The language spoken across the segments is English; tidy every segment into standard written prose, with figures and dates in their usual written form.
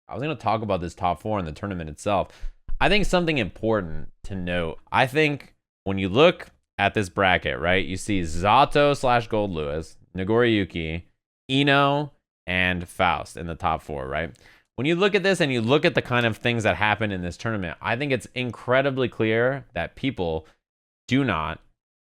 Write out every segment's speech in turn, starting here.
I was going to talk about this top 4 in the tournament itself. I think something important to note. I think when you look at this bracket, right, you see Zato / Goldlewis, Nagoriyuki, Ino, and Faust in the top 4, right? When you look at this and you look at the kind of things that happen in this tournament, I think it's incredibly clear that people do not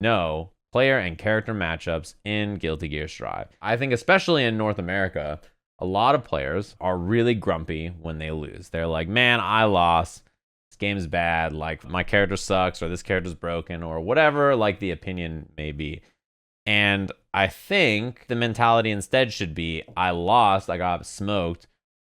know player and character matchups in Guilty Gear Strive. I think especially in North America, a lot of players are really grumpy when they lose. They're like, man, I lost. This game's bad. Like, my character sucks, or this character's broken, or whatever, like, the opinion may be. And I think the mentality instead should be, I lost, I got smoked.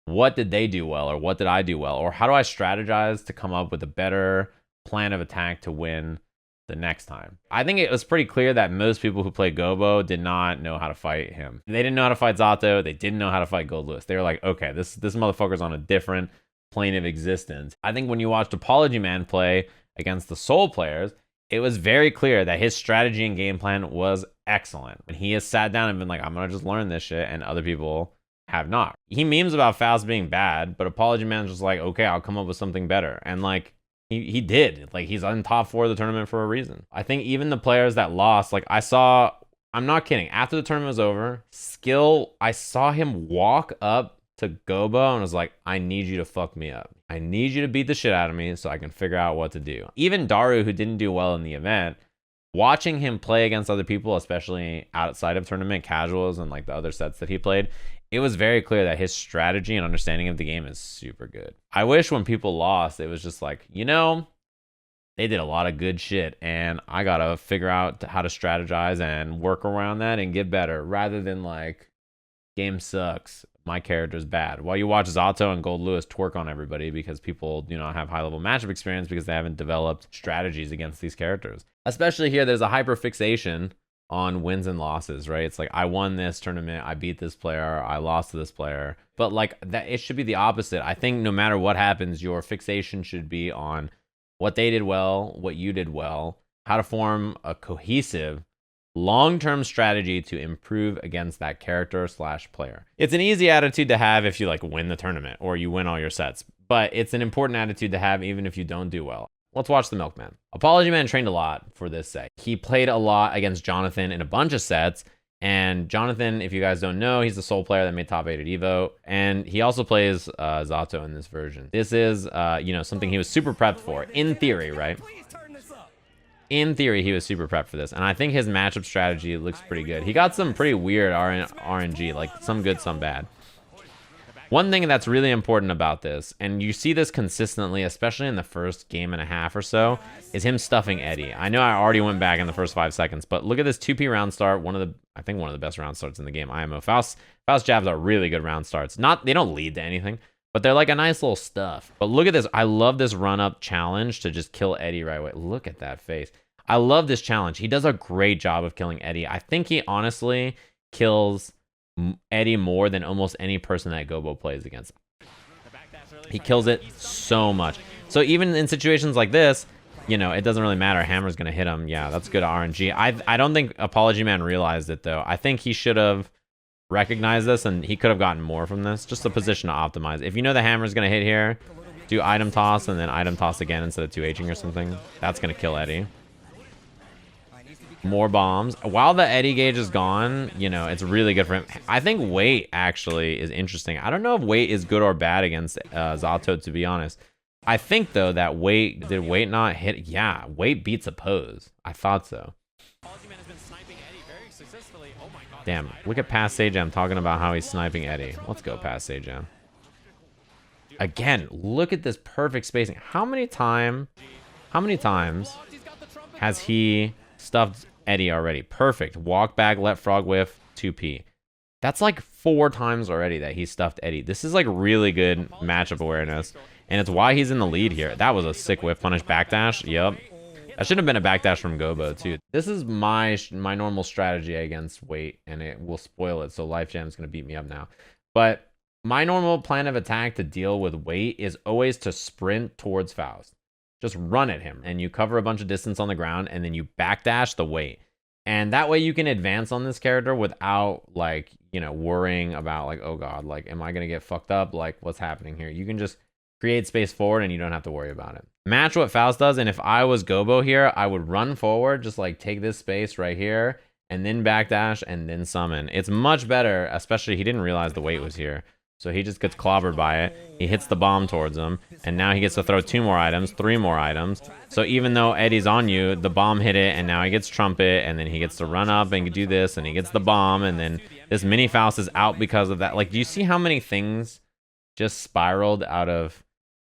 What did they do well, or what did I do well? Or how do I strategize to come up with a better plan of attack to win the next time? I think it was pretty clear that most people who played Gobou did not know how to fight him. They didn't know how to fight Zato. They didn't know how to fight Goldlewis. They were like, okay, this motherfucker's on a different plane of existence. I think when you watched Apologyman play against the Soul players, it was very clear that his strategy and game plan was excellent. And he has sat down and been like, I'm going to just learn this shit, and other people have not. He memes about Faust being bad, but Apologyman's just like, okay, I'll come up with something better. And like, he did. Like, he's on top 4 of the tournament for a reason. I think even the players that lost, like, I'm not kidding, after the tournament was over, Skyll, I saw him walk up to Gobou and was like, I need you to fuck me up. I need you to beat the shit out of me so I can figure out what to do. Even Daru, who didn't do well in the event, watching him play against other people, especially outside of tournament casuals and like the other sets that he played, it was very clear that his strategy and understanding of the game is super good. I wish when people lost, it was just like, you know, they did a lot of good shit, and I gotta figure out how to strategize and work around that and get better, rather than like, game sucks, my character's bad. While you watch Zato and Goldlewis twerk on everybody because people do not have high-level matchup experience because they haven't developed strategies against these characters. Especially here, there's a hyperfixation on wins and losses, right? It's like, I won this tournament, I beat this player, I lost to this player. But like, that, it should be the opposite. I think no matter what happens, your fixation should be on what they did well, what you did well, how to form a cohesive long-term strategy to improve against that character / player. It's an easy attitude to have if you like win the tournament or you win all your sets, but it's an important attitude to have even if you don't do well. Let's watch the Milkman. Apologyman trained a lot for this set. He played a lot against Jonathan in a bunch of sets, and Jonathan, if you guys don't know, he's the Soul player that made top 8 at Evo, and he also plays Zato in this version. This is, something he was super prepped for, in theory, right? In theory, he was super prepped for this, and I think his matchup strategy looks pretty good. He got some pretty weird RNG, like some good, some bad. One thing that's really important about this, and you see this consistently, especially in the first game and a half or so, is him stuffing Eddie. I know I already went back in the first 5 seconds, but look at this 2P round start. I think one of the best round starts in the game. IMO. Faust jabs are really good round starts. They don't lead to anything, but they're like a nice little stuff. But look at this. I love this run-up challenge to just kill Eddie right away. Look at that face. I love this challenge. He does a great job of killing Eddie. I think he honestly kills Eddie more than almost any person that Gobou plays against. He kills it so much. So even in situations like this, you know, it doesn't really matter. Hammer's going to hit him. Yeah, that's good RNG. I don't think Apologyman realized it, though. I think he should have recognized this, and he could have gotten more from this. Just a position to optimize. If you know the Hammer's going to hit here, do item toss and then item toss again instead of 2Hing or something. That's going to kill Eddie. More bombs. While the Eddie gauge is gone, you know, it's really good for him. I think weight actually is interesting. I don't know if weight is good or bad against Zato, to be honest. I think, though, that weight... Did weight not hit? Yeah, weight beats a pose. I thought so. Damn, look at past Sajam talking about how he's sniping Eddie. Let's go past Sajam. Again, look at this perfect spacing. How many times has he stuffed Eddie already? Perfect. Walk back, let frog whiff, 2P. That's like 4 times already that he stuffed Eddie. This is like really good matchup awareness, and it's why he's in the lead here. That was a sick whiff punish backdash. Yep. That should have been a backdash from Gobou too. This is my normal strategy against weight, and it will spoil it, so Life Jam is going to beat me up now. But my normal plan of attack to deal with weight is always to sprint towards Faust. Just run at him, and you cover a bunch of distance on the ground, and then you backdash the weight. And that way you can advance on this character without, like, you know, worrying about, like, oh god, like, am I gonna get fucked up? Like, what's happening here? You can just create space forward and you don't have to worry about it. Match what Faust does, and if I was Gobou here, I would run forward, just like take this space right here, and then backdash, and then summon. It's much better, especially he didn't realize the weight was here. So he just gets clobbered by it. He hits the bomb towards him, and now he gets to throw 2 more items, 3 more items. So even though Eddie's on you, the bomb hit it, and now he gets trumpet, and then he gets to run up and do this, and he gets the bomb, and then this mini Faust is out because of that. Like, do you see how many things just spiraled out of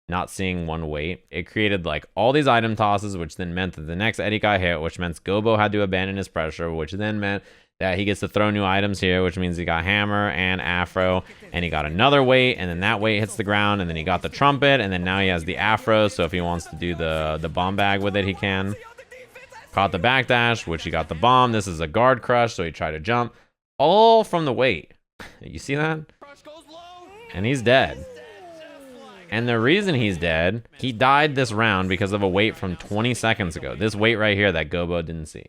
not seeing one weight? It created like all these item tosses, which then meant that the next Eddie got hit, which meant Gobou had to abandon his pressure, which then meant that he gets to throw new items here, which means he got hammer and afro, and he got another weight, and then that weight hits the ground, and then he got the trumpet, and then now he has the afro, so if he wants to do the bomb bag with it, he can. Caught the backdash, which he got the bomb. This is a guard crush, so he tried to jump. All from the weight. You see that? And he's dead. And the reason he's dead, he died this round because of a weight from 20 seconds ago. This weight right here that Gobou didn't see.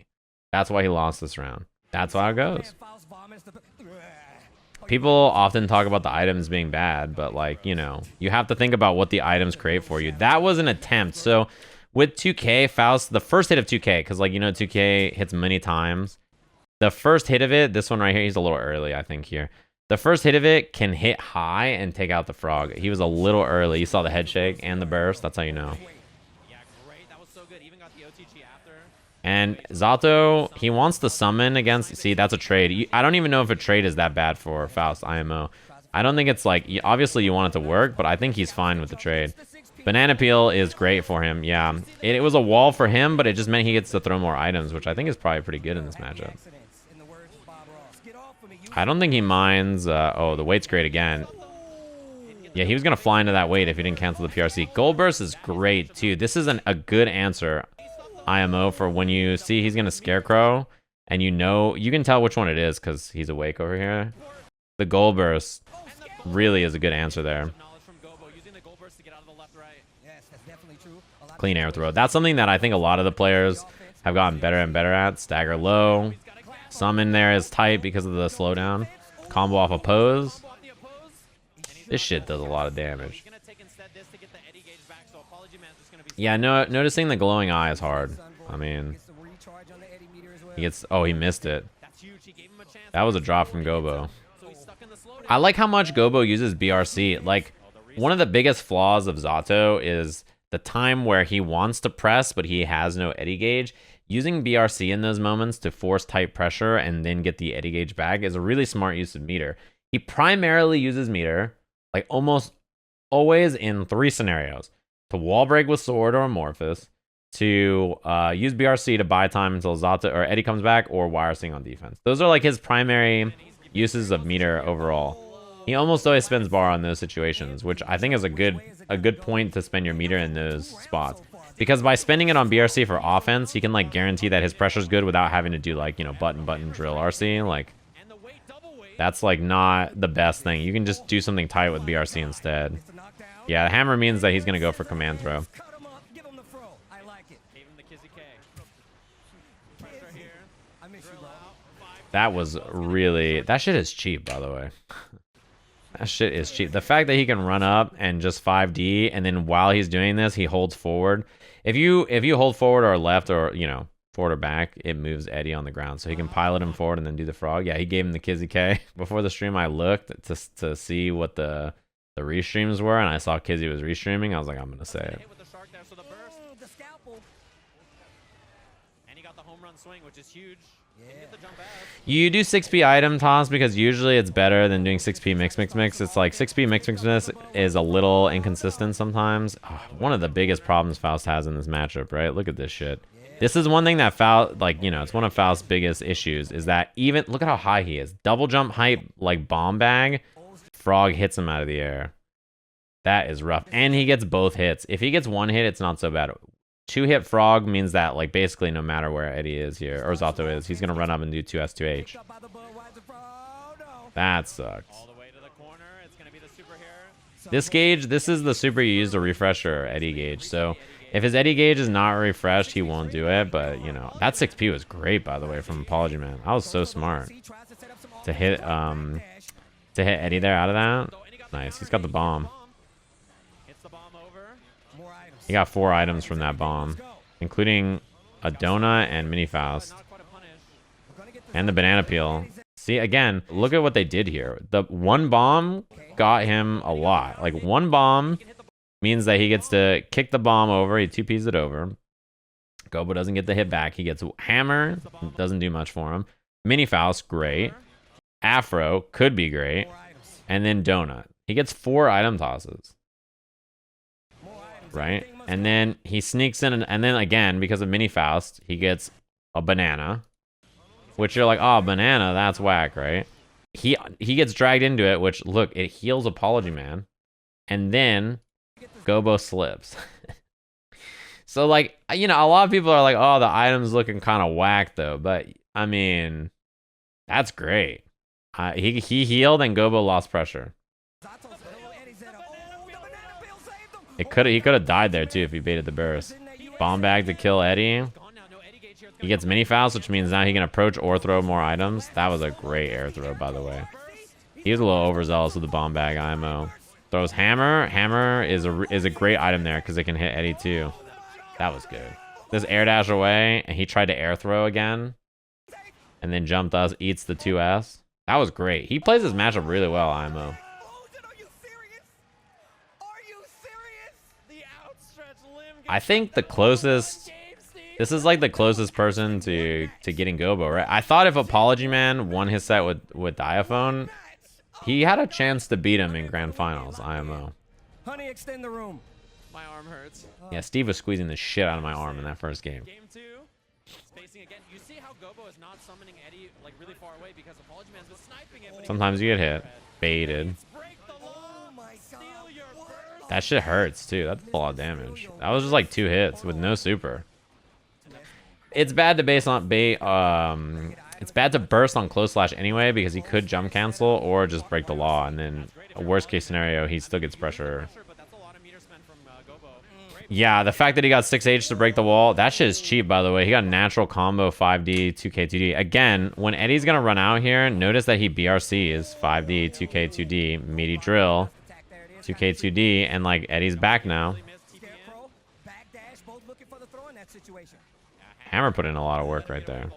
That's why he lost this round. That's how it goes. People often talk about the items being bad, but like, you know, you have to think about what the items create for you. That was an attempt. So with 2K, Faust, the first hit of 2K, because like, you know, 2K hits many times. The first hit of it, this one right here, he's a little early, I think here. The first hit of it can hit high and take out the frog. He was a little early. You saw the head shake and the burst. That's how you know. And Zato, he wants to summon against... See, that's a trade. I don't even know if a trade is that bad for Faust IMO. I don't think it's like... Obviously, you want it to work, but I think he's fine with the trade. Banana Peel is great for him, yeah. It was a wall for him, but it just meant he gets to throw more items, which I think is probably pretty good in this matchup. I don't think he minds... oh, the weight's great again. Yeah, he was going to fly into that weight if he didn't cancel the PRC. Gold Burst is great, too. This is a good answer, IMO, for when you see he's going to Scarecrow, and you know... You can tell which one it is, because he's awake over here. The Gold Burst really is a good answer there. Clean air throw. That's something that I think a lot of the players have gotten better and better at. Stagger low. Summon there is tight because of the slowdown. Combo off a pose. This shit does a lot of damage. Yeah, no, noticing the glowing eye is hard. I mean, he gets... Oh, he missed it. That was a drop from Gobou. I like how much Gobou uses BRC. Like, one of the biggest flaws of Zato is the time where he wants to press, but he has no eddy gauge. Using BRC in those moments to force tight pressure and then get the eddy gauge back is a really smart use of meter. He primarily uses meter, like almost always in 3 scenarios. To wall break with sword or amorphous, to use BRC to buy time until Zato or Eddie comes back, or wire sing on defense. Those are like his primary uses of meter overall. He almost always spends bar on those situations, which I think is a good point to spend your meter in those spots. Because by spending it on BRC for offense, he can like guarantee that his pressure's good without having to do like, you know, button drill RC. Like, that's like not the best thing. You can just do something tight with BRC instead. Yeah, the hammer means that he's gonna go for command throw. That was really... That shit is cheap, by the way. That shit is cheap. The fact that he can run up and just 5D, and then while he's doing this, he holds forward. If you hold forward or left or, you know, forward or back, it moves Eddie on the ground. So he can pilot him forward and then do the frog. Yeah, he gave him the Kizzy K. Before the stream, I looked to see what the restreams were, and I saw Kizzy was restreaming. I was like, I'm going to say it. And he got the home run swing, which is huge. You do 6P item toss because usually it's better than doing 6P mix. It's like 6P mix is a little inconsistent sometimes. Oh, one of the biggest problems Faust has in this matchup, right? Look at this shit. This is one thing that Faust, like, you know, it's one of Faust's biggest issues is that even, look at how high he is. Double jump height, like bomb bag, frog hits him out of the air. That is rough. And he gets both hits. If he gets one hit, it's not so bad. 2-hit frog means that, like, basically no matter where Eddie is here, or Zato is, he's going to run up and do 2S2H. That sucks. This gauge, this is the super you use to refresh your Eddie gauge. So if his Eddie gauge is not refreshed, he won't do it. But, you know, that 6P was great, by the way, from Apologyman. I was so smart to hit Eddie there out of that. Nice. He's got the bomb. He got 4 items from that bomb, including a donut and mini Faust. And the banana peel. See, again, look at what they did here. The one bomb got him a lot. Like, one bomb means that he gets to kick the bomb over. He 2Ps it over. Gobou doesn't get the hit back. He gets hammer. Doesn't do much for him. Mini Faust, great. Afro, could be great. And then donut. He gets 4 item tosses. Right? And then he sneaks in, and then again, because of mini Faust, he gets a banana. Which you're like, oh, banana, that's whack, right? He gets dragged into it, which, look, it heals Apologyman. And then Gobou slips. So, like, you know, a lot of people are like, oh, the item's looking kind of whack, though. But, I mean, that's great. He healed and Gobou lost pressure. He could have died there, too, if he baited the burst. Bomb bag to kill Eddie. He gets mini Faust, which means now he can approach or throw more items. That was a great air throw, by the way. He was a little overzealous with the bomb bag IMO. Throws hammer. Hammer is a great item there because it can hit Eddie too. That was good. This air dash away, and he tried to air throw again. And then jumped us, eats the 2S. That was great. He plays his matchup really well, IMO. I think the closest... This is like the closest person to getting Gobou, right? I thought if Apologyman won his set with Diaphone, he had a chance to beat him in Grand Finals, IMO. Honey, extend the room. My arm hurts. Yeah, Steve was squeezing the shit out of my arm in that first game. Game 2. Spacing again. You see how Gobou is not summoning Eddie like really far away because Apologyman's been sniping it. Sometimes you get hit. Baited. That shit hurts too. That's a lot of damage. That was just like 2 hits with no super. It's bad to it's bad to burst on close slash anyway because he could jump cancel or just break the law, and then a worst case scenario he still gets pressure. Yeah, the fact that he got 6H to break the wall, that shit is cheap, by the way. He got natural combo 5D 2K 2D. Again, when Eddie's gonna run out here, notice that he BRCs 5D 2K 2D meaty drill 2K 2D, and like Eddie's back now. Hammer put in a lot of work right there.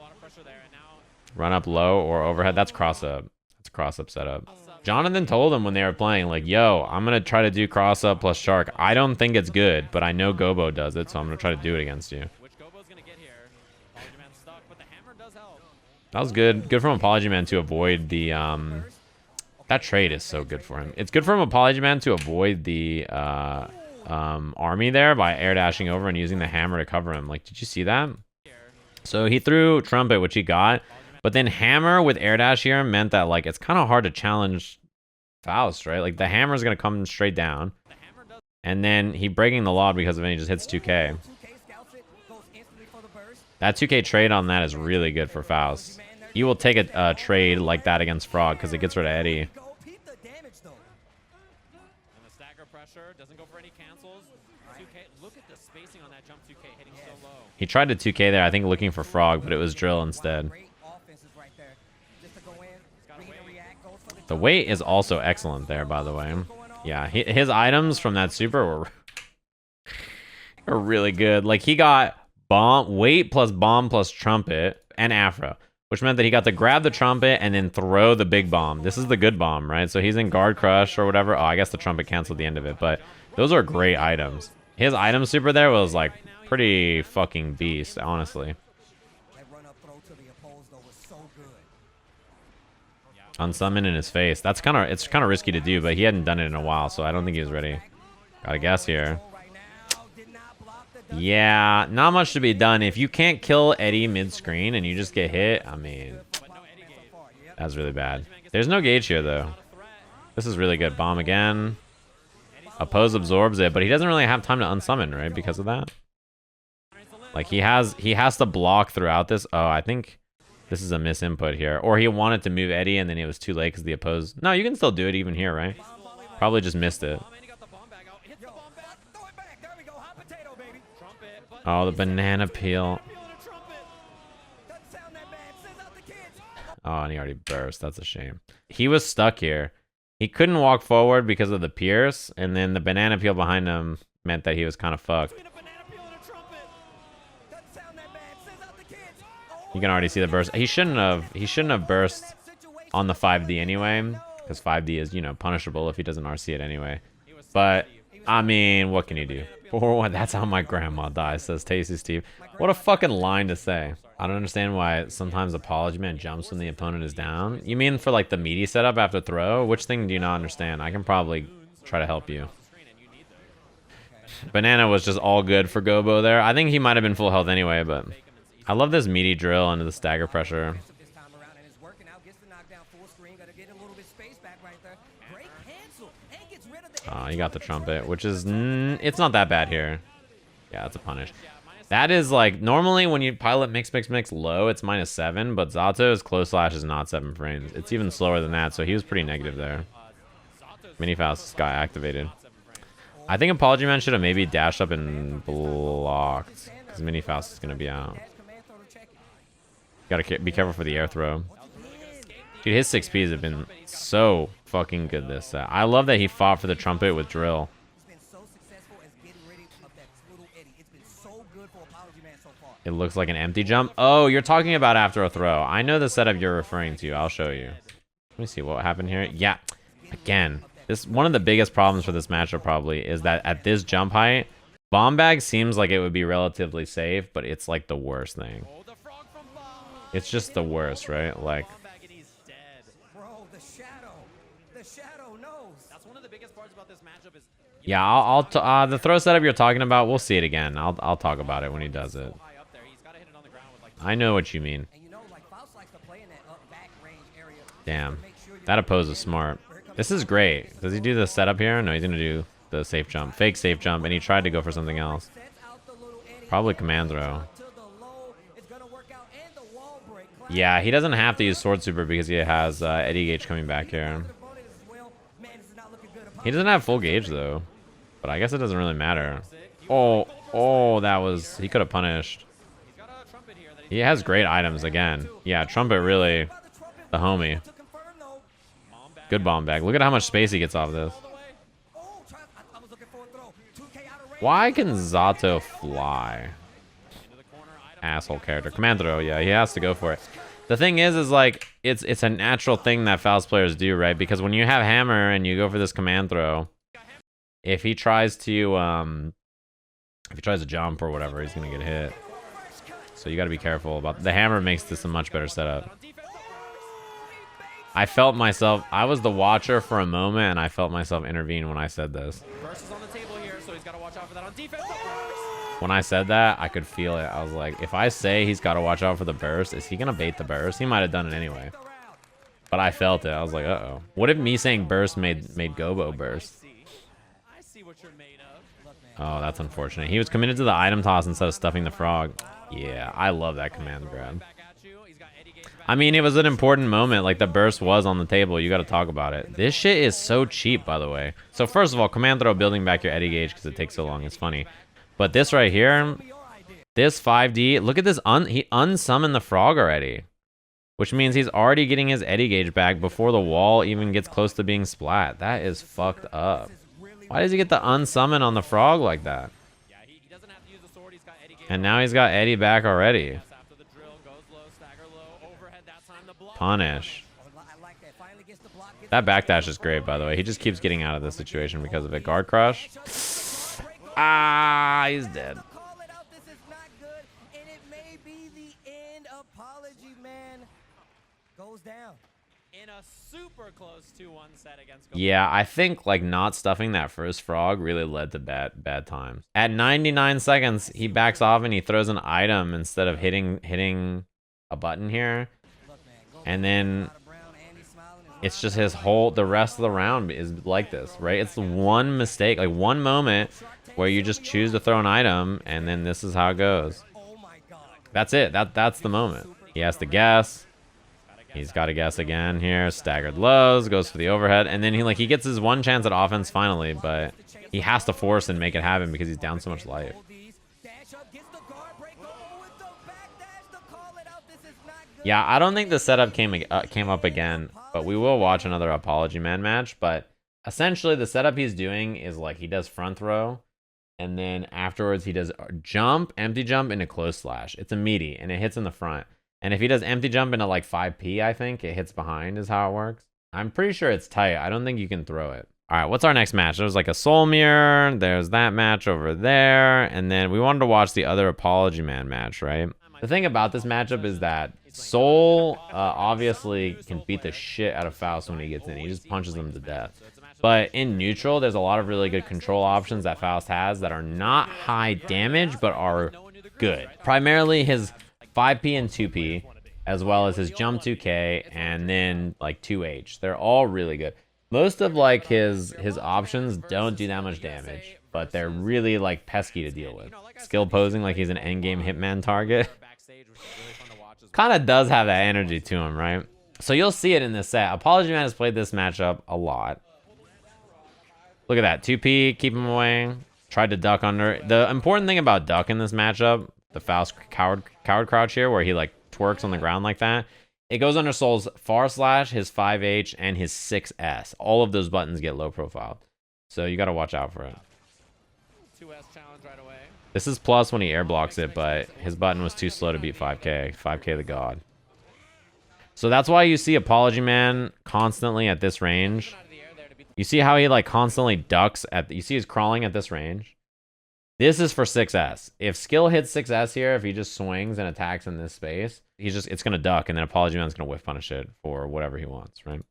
Run up low or overhead. That's cross up. That's cross up setup. Jonathan told him when they were playing, like, yo, I'm going to try to do cross up plus shark. I don't think it's good, but I know Gobou does it, so I'm going to try to do it against you. That was good. Good from Apologyman to avoid the... that trade is so good for him. It's good from Apologyman to avoid the army there by air dashing over and using the hammer to cover him. Like, did you see that? So he threw Trumpet, which he got, but then Hammer with air dash here meant that, like, it's kind of hard to challenge Faust, right? Like, the Hammer's going to come straight down, and then he breaking the law because of it, he just hits 2K. That 2K trade on that is really good for Faust. He will take a trade like that against Frog because it gets rid of Eddie. He tried to 2K there, I think looking for Frog, but it was Drill instead. The weight is also excellent there, by the way. Yeah, his items from that super were really good. Like, he got weight plus bomb plus trumpet and Afro, which meant that he got to grab the trumpet and then throw the big bomb. This is the good bomb, right? So he's in guard crush or whatever. Oh, I guess the trumpet canceled the end of it, but those are great items. His item super there was like pretty fucking beast, honestly. Unsummon in his face. It's kind of risky to do, but he hadn't done it in a while, so I don't think he was ready. Gotta guess here. Yeah, not much to be done. If you can't kill Eddie mid-screen and you just get hit, I mean, that's really bad. There's no gauge here, though. This is really good. Bomb again. Oppose absorbs it, but he doesn't really have time to unsummon, right, because of that? Like, he has to block throughout this. Oh, I think this is a misinput here. Or he wanted to move Eddie, and then it was too late because the oppose... No, you can still do it even here, right? Probably just missed it. Oh, the banana peel. Oh, and he already burst. That's a shame. He was stuck here. He couldn't walk forward because of the pierce, and then the banana peel behind him meant that he was kind of fucked. You can already see the burst. He shouldn't have burst on the 5D anyway, because 5D is, you know, punishable if he doesn't RC it anyway. But I mean, what can you do? 4-1. That's how my grandma dies, says Tasty Steve. What a fucking line to say. I don't understand why sometimes Apologyman jumps when the opponent is down. You mean for like the meaty setup after throw? Which thing do you not understand? I can probably try to help you. Banana was just all good for Gobou there. I think he might have been full health anyway, but I love this meaty drill into the stagger pressure. Oh, he got the trumpet, which is... it's not that bad here. Yeah, that's a punish. That is like... Normally, when you pilot mix low, it's -7, but Zato's close slash is not 7 frames. It's even slower than that, so he was pretty negative there. Mini Faust got activated. I think Apologyman should have maybe dashed up and blocked, because Mini Faust is going to be out. Gotta be careful for the air throw. Dude, his 6Ps have been so fucking good this set. I love that he fought for the trumpet with drill. It looks like an empty jump. Oh, you're talking about after a throw. I know the setup you're referring to. I'll show you. Let me see what happened here. Yeah, again, this one of the biggest problems for this matchup probably is that at this jump height, bomb bag seems like it would be relatively safe, but it's like the worst thing. It's just the worst, right? Like, yeah, the throw setup you're talking about, we'll see it again. I'll talk about it when he does it. I know what you mean. Damn, that oppose is smart. This is great. Does he do the setup here? No, he's gonna do the safe jump, fake safe jump, and he tried to go for something else. Probably command throw. Yeah, he doesn't have to use sword super because he has Eddie Gauge coming back here. He doesn't have full gauge though, but I guess it doesn't really matter. Oh, that was... He could have punished. He has great items again. Yeah, trumpet really the homie. Good bomb bag. Look at how much space he gets off this. Why can Zato fly? Asshole character. Command throw, yeah, he has to go for it. The thing is like, it's a natural thing that Faust players do, right? Because when you have hammer and you go for this command throw, if he tries to jump or whatever, he's gonna get hit. So you gotta be careful about... The hammer makes this a much better setup. I felt myself... I was the watcher for a moment, and I felt myself intervene when I said this. When I said that, I could feel it. I was like, if I say he's got to watch out for the burst, is he going to bait the burst? He might have done it anyway. But I felt it. I was like, uh-oh. What if me saying burst made Gobou burst? Oh, that's unfortunate. He was committed to the item toss instead of stuffing the frog. Yeah, I love that command grab. I mean, it was an important moment. Like, the burst was on the table. You got to talk about it. This shit is so cheap, by the way. So, first of all, command throw building back your Eddie Gauge because it takes so long. It's funny. But this right here, this 5D, look at this. He unsummoned the frog already. Which means he's already getting his Eddie Gauge back before the wall even gets close to being splat. That is fucked up. Why does he get the unsummon on the frog like that? And now he's got Eddie back already. Punish. That backdash is great, by the way. He just keeps getting out of this situation because of it. Guard crush. Ah, he's dead. Yeah, I think like not stuffing that first frog really led to bad times. At 99 seconds, he backs off and he throws an item instead of hitting a button here. And then it's just the rest of the round is like this, right? It's the one mistake, like one moment where you just choose to throw an item, and then this is how it goes. That's it. That's the moment. He has to guess. He's got to guess again here. Staggered lows, goes for the overhead, and then he gets his one chance at offense finally, but he has to force and make it happen because he's down so much life. Yeah, I don't think the setup came up again, but we will watch another Apologyman match. But essentially, the setup he's doing is like he does front throw, and then afterwards he does jump, empty jump into close slash. It's a meaty, and it hits in the front. And if he does empty jump into like 5P, I think it hits behind is how it works. I'm pretty sure it's tight. I don't think you can throw it. All right, what's our next match? There's like a Soul Mirror. There's that match over there. And then we wanted to watch the other Apologyman match, right? The thing about this matchup is that Soul obviously can beat the shit out of Faust when he gets in. He just punches him to death. But in neutral, there's a lot of really good control options that Faust has that are not high damage, but are good. Primarily his 5P and 2P, as well as his jump 2K, and then like 2H. They're all really good. Most of like his options don't do that much damage, but they're really like pesky to deal with. Skill posing like he's an endgame hitman target. Kind of does have that energy to him, right? So you'll see it in this set. Apologyman has played this matchup a lot. Look at that. 2P, keep him away. Tried to duck under. The important thing about duck in this matchup, the Faust coward crouch here, where he like twerks on the ground like that, it goes under Soul's far slash, his 5H, and his 6S. All of those buttons get low profiled. So you got to watch out for it. 2S challenge right away. This is plus when he air blocks it, but his button was too slow to beat 5K. 5K the god. So that's why you see Apologyman constantly at this range. You see how he like constantly ducks at, you see he's crawling at this range. This is for 6S. If Skill hits 6S here, if he just swings and attacks in this space, it's going to duck, and then Apologyman's going to whiff punish it for whatever he wants, right?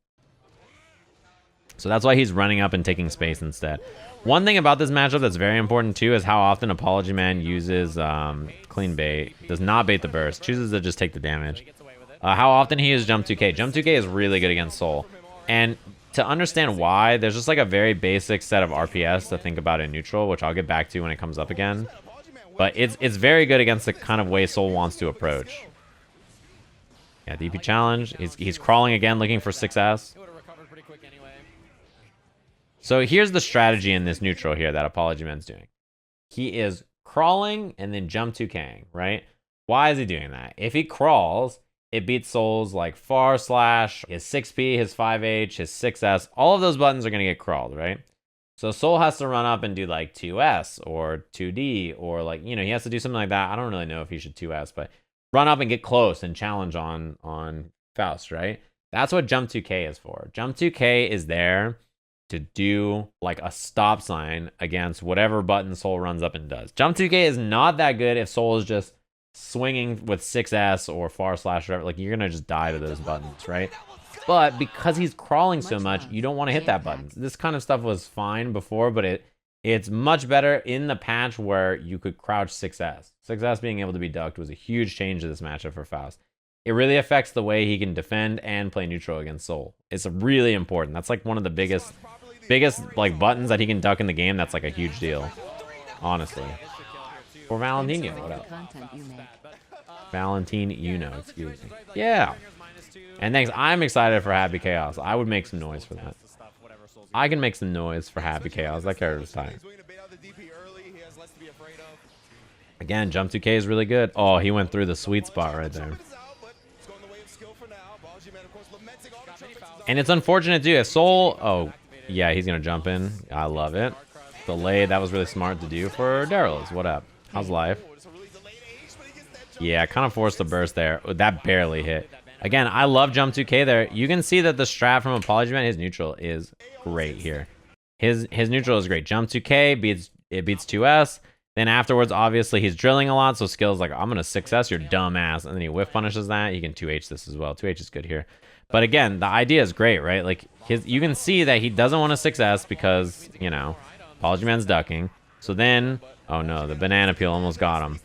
So that's why he's running up and taking space instead. One thing about this matchup that's very important too is how often Apologyman uses clean bait. Does not bait the burst. Chooses to just take the damage. How often he uses jump 2K. Jump 2K is really good against Soul. And to understand why, there's just like a very basic set of RPS to think about in neutral, which I'll get back to when it comes up again. But it's very good against the kind of way Soul wants to approach. Yeah, DP challenge. He's crawling again, looking for 6S. So here's the strategy in this neutral here that Apologyman's doing. He is crawling and then jump 2K'ing, right? Why is he doing that? If he crawls, it beats Soul's like far slash, his 6P, his 5H, his 6S. All of those buttons are going to get crawled, right? So Soul has to run up and do like 2S or 2D or like, you know, he has to do something like that. I don't really know if he should 2S, but run up and get close and challenge on Faust, right? That's what jump 2K is for. Jump 2K is there to do like a stop sign against whatever button Soul runs up and does. Jump 2K is not that good if Soul is just swinging with 6S or far slash or whatever. Like, you're gonna just die to those buttons, right? But because he's crawling so much, you don't want to hit that button. This kind of stuff was fine before, but it's much better in the patch where you could crouch 6S. 6S being able to be ducked was a huge change to this matchup for Faust. It really affects the way he can defend and play neutral against Soul. It's really important. That's like one of the biggest like buttons that he can duck in the game. That's like a huge deal, honestly. For Valentino, what else? Valentine, excuse me. Yeah. And thanks. I'm excited for Happy Chaos. I would make some noise for that. I can make some noise for Happy Chaos. That character is tight. Again, jump 2K is really good. Oh, he went through the sweet spot right there. And it's unfortunate too. If Soul, oh yeah, he's gonna jump in. I love it. Delay, that was really smart to do for Daryl. What up? How's life? Yeah, I kind of forced the burst there. That barely hit. Again, I love jump 2K there. You can see that the strat from Apologyman, his neutral is great here. His neutral is great. Jump 2K beats 2S. Then afterwards, obviously, he's drilling a lot, so Skill's like, I'm gonna 6S your dumb ass, and then he whiff punishes that. He can 2H this as well. 2H is good here. But again, the idea is great, right? Like, you can see that he doesn't want to 6S because, you know, Apologyman's ducking. So then, oh no, the banana peel almost got him.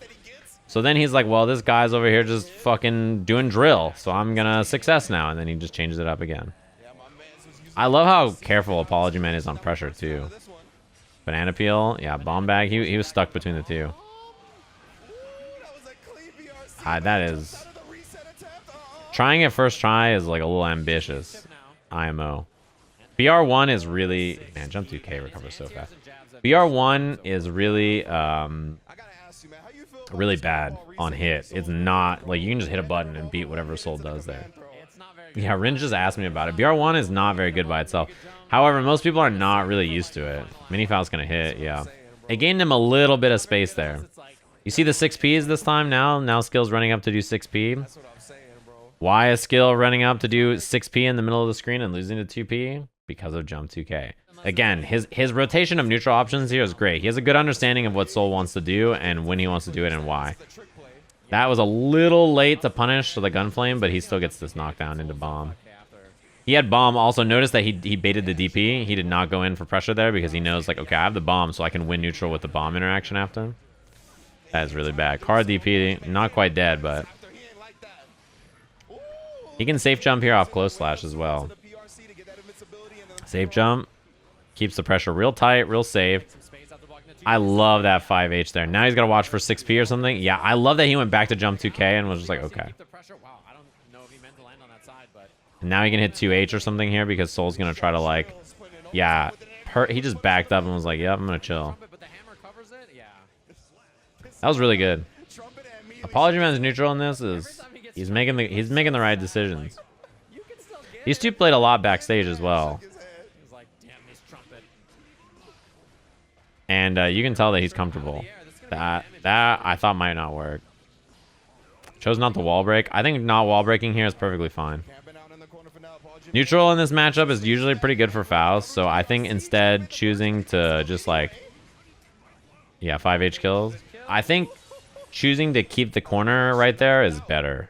So then he's like, well, this guy's over here just fucking doing drill, so I'm gonna 6S now, and then he just changes it up again. I love how careful Apologyman is on pressure too. Banana peel, yeah, bomb bag. He was stuck between the two. Trying it first try is like a little ambitious. IMO. BR1 is really... Man, jump 2K recovers so fast. BR1 is really, really bad on hit. It's not... Like, you can just hit a button and beat whatever Soul does there. Yeah, Rin just asked me about it. BR1 is not very good by itself. However, most people are not really used to it. Mini Faust's gonna hit, yeah. It gained him a little bit of space there. You see the 6Ps this time now? Now Skyll's running up to do 6P. Why is Skyll running up to do 6P in the middle of the screen and losing to 2P? Because of jump 2K. Again, his rotation of neutral options here is great. He has a good understanding of what Soul wants to do and when he wants to do it and why. That was a little late to punish the Gunflame, but he still gets this knockdown into Bomb. He had Bomb. Also, notice that he baited the DP. He did not go in for pressure there because he knows, like, okay, I have the Bomb, so I can win neutral with the Bomb interaction after. That is really bad. Card DP, not quite dead, but... He can safe jump here off close slash as well. Safe jump. Keeps the pressure real tight, real safe. I love that 5H there. Now he's got to watch for 6P or something. Yeah, I love that he went back to jump 2K and was just like, okay. And now he can hit 2H or something here because Soul's going to try to, like... Yeah, he just backed up and was like, yep, I'm going to chill. That was really good. Apologyman's neutral in this is... He's making the right decisions. These two played a lot backstage as well. And you can tell that he's comfortable. That I thought might not work. Chose not to wall break. I think not wall breaking here is perfectly fine. Neutral in this matchup is usually pretty good for Faust, so I think instead choosing to just like... Yeah, 5H kills. I think choosing to keep the corner right there is better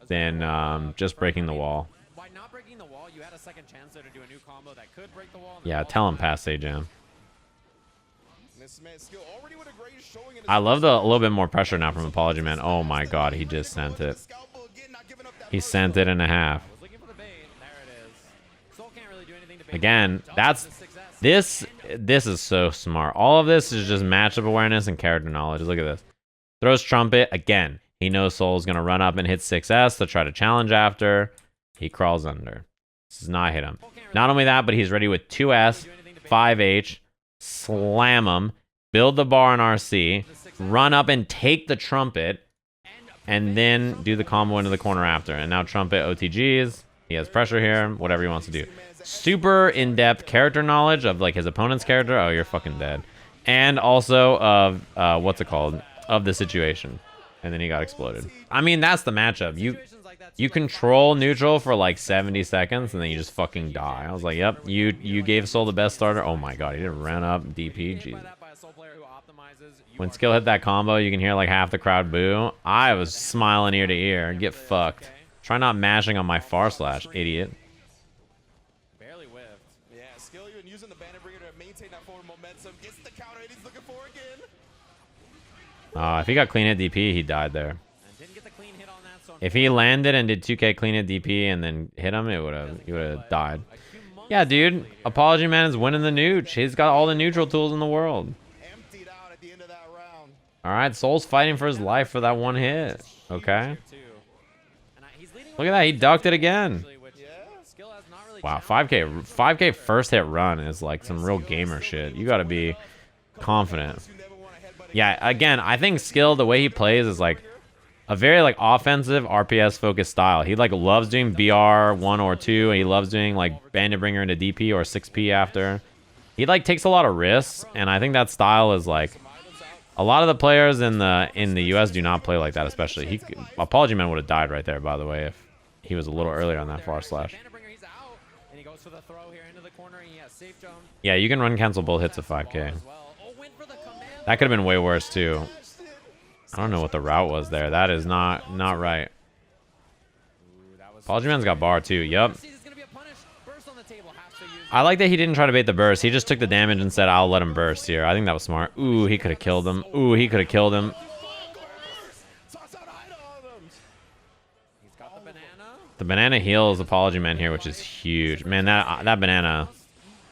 than just breaking the wall. By not breaking the wall, you had a second chance there to do a new combo that could break the wall. Yeah, tell him pass Sajam. I love a little bit more pressure now from Apologyman. Oh my god, he just sent it. He sent it in a half. Again, this is so smart. All of this is just matchup awareness and character knowledge. Look at this. Throws Trumpet. Again, he knows Soul's going to run up and hit 6S to try to challenge after. He crawls under. This does not hit him. Not only that, but he's ready with 2S, 5H, slam him, build the bar on RC, run up and take the Trumpet, and then do the combo into the corner after. And now Trumpet OTGs. He has pressure here, whatever he wants to do. Super in-depth character knowledge of like his opponent's character. Oh, you're fucking dead. And also of, what's it called? Of the situation. And then he got exploded. I mean, that's the matchup. You control neutral for like 70 seconds and then you just fucking die. I was like, yep, you gave Soul the best starter. Oh my god, he just ran up DP. Jesus. When Skyll hit that combo, you can hear like half the crowd boo. I was smiling ear to ear. Get fucked. Try not mashing on my far slash, idiot. Barely whiffed. Yeah, Skyll even using the Bandit Bringer to maintain that forward momentum. Gets the counter and he's looking for again. If he got clean hit DP, he died there. If he landed and did 2K clean hit DP and then hit him, he would have died. Yeah, dude. Apologyman is winning the nooch. He's got all the neutral tools in the world. Alright, Soul's fighting for his life for that one hit. Okay. Look at that. He ducked it again. Wow, 5K first hit run is like some real gamer shit. You got to be confident. Yeah, again, I think Skyll, the way he plays is like a very like offensive RPS focused style. He like loves doing BR 1 or 2 and he loves doing like Bandit Bringer into DP or 6P after. He like takes a lot of risks and I think that style is like a lot of the players in the US do not play like that, especially. Apologyman would have died right there, by the way, if he was a little earlier on that far slash. Yeah, you can run cancel both hits of 5K. That could have been way worse too. I don't know what the route was there. That is not right. Apologyman's got bar too. Yep. I like that he didn't try to bait the burst. He just took the damage and said, I'll let him burst here. I think that was smart. Ooh, he could have killed him. Ooh, he could have killed him. The banana heals Apologyman here, which is huge. Man, that banana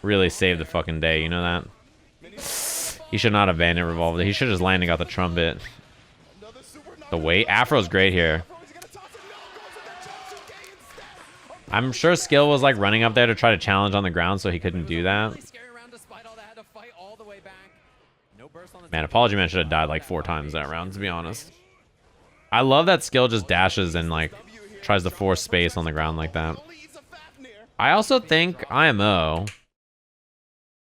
really saved the fucking day. You know that? He should not have Bandit revolved. He should have just landed and got the Trumpet. The weight. Afro's great here. I'm sure Skyll was like running up there to try to challenge on the ground, so he couldn't do that. Man, Apologyman should have died like 4 times that round, to be honest. I love that Skyll just dashes and like tries to force space on the ground like that. I also think IMO.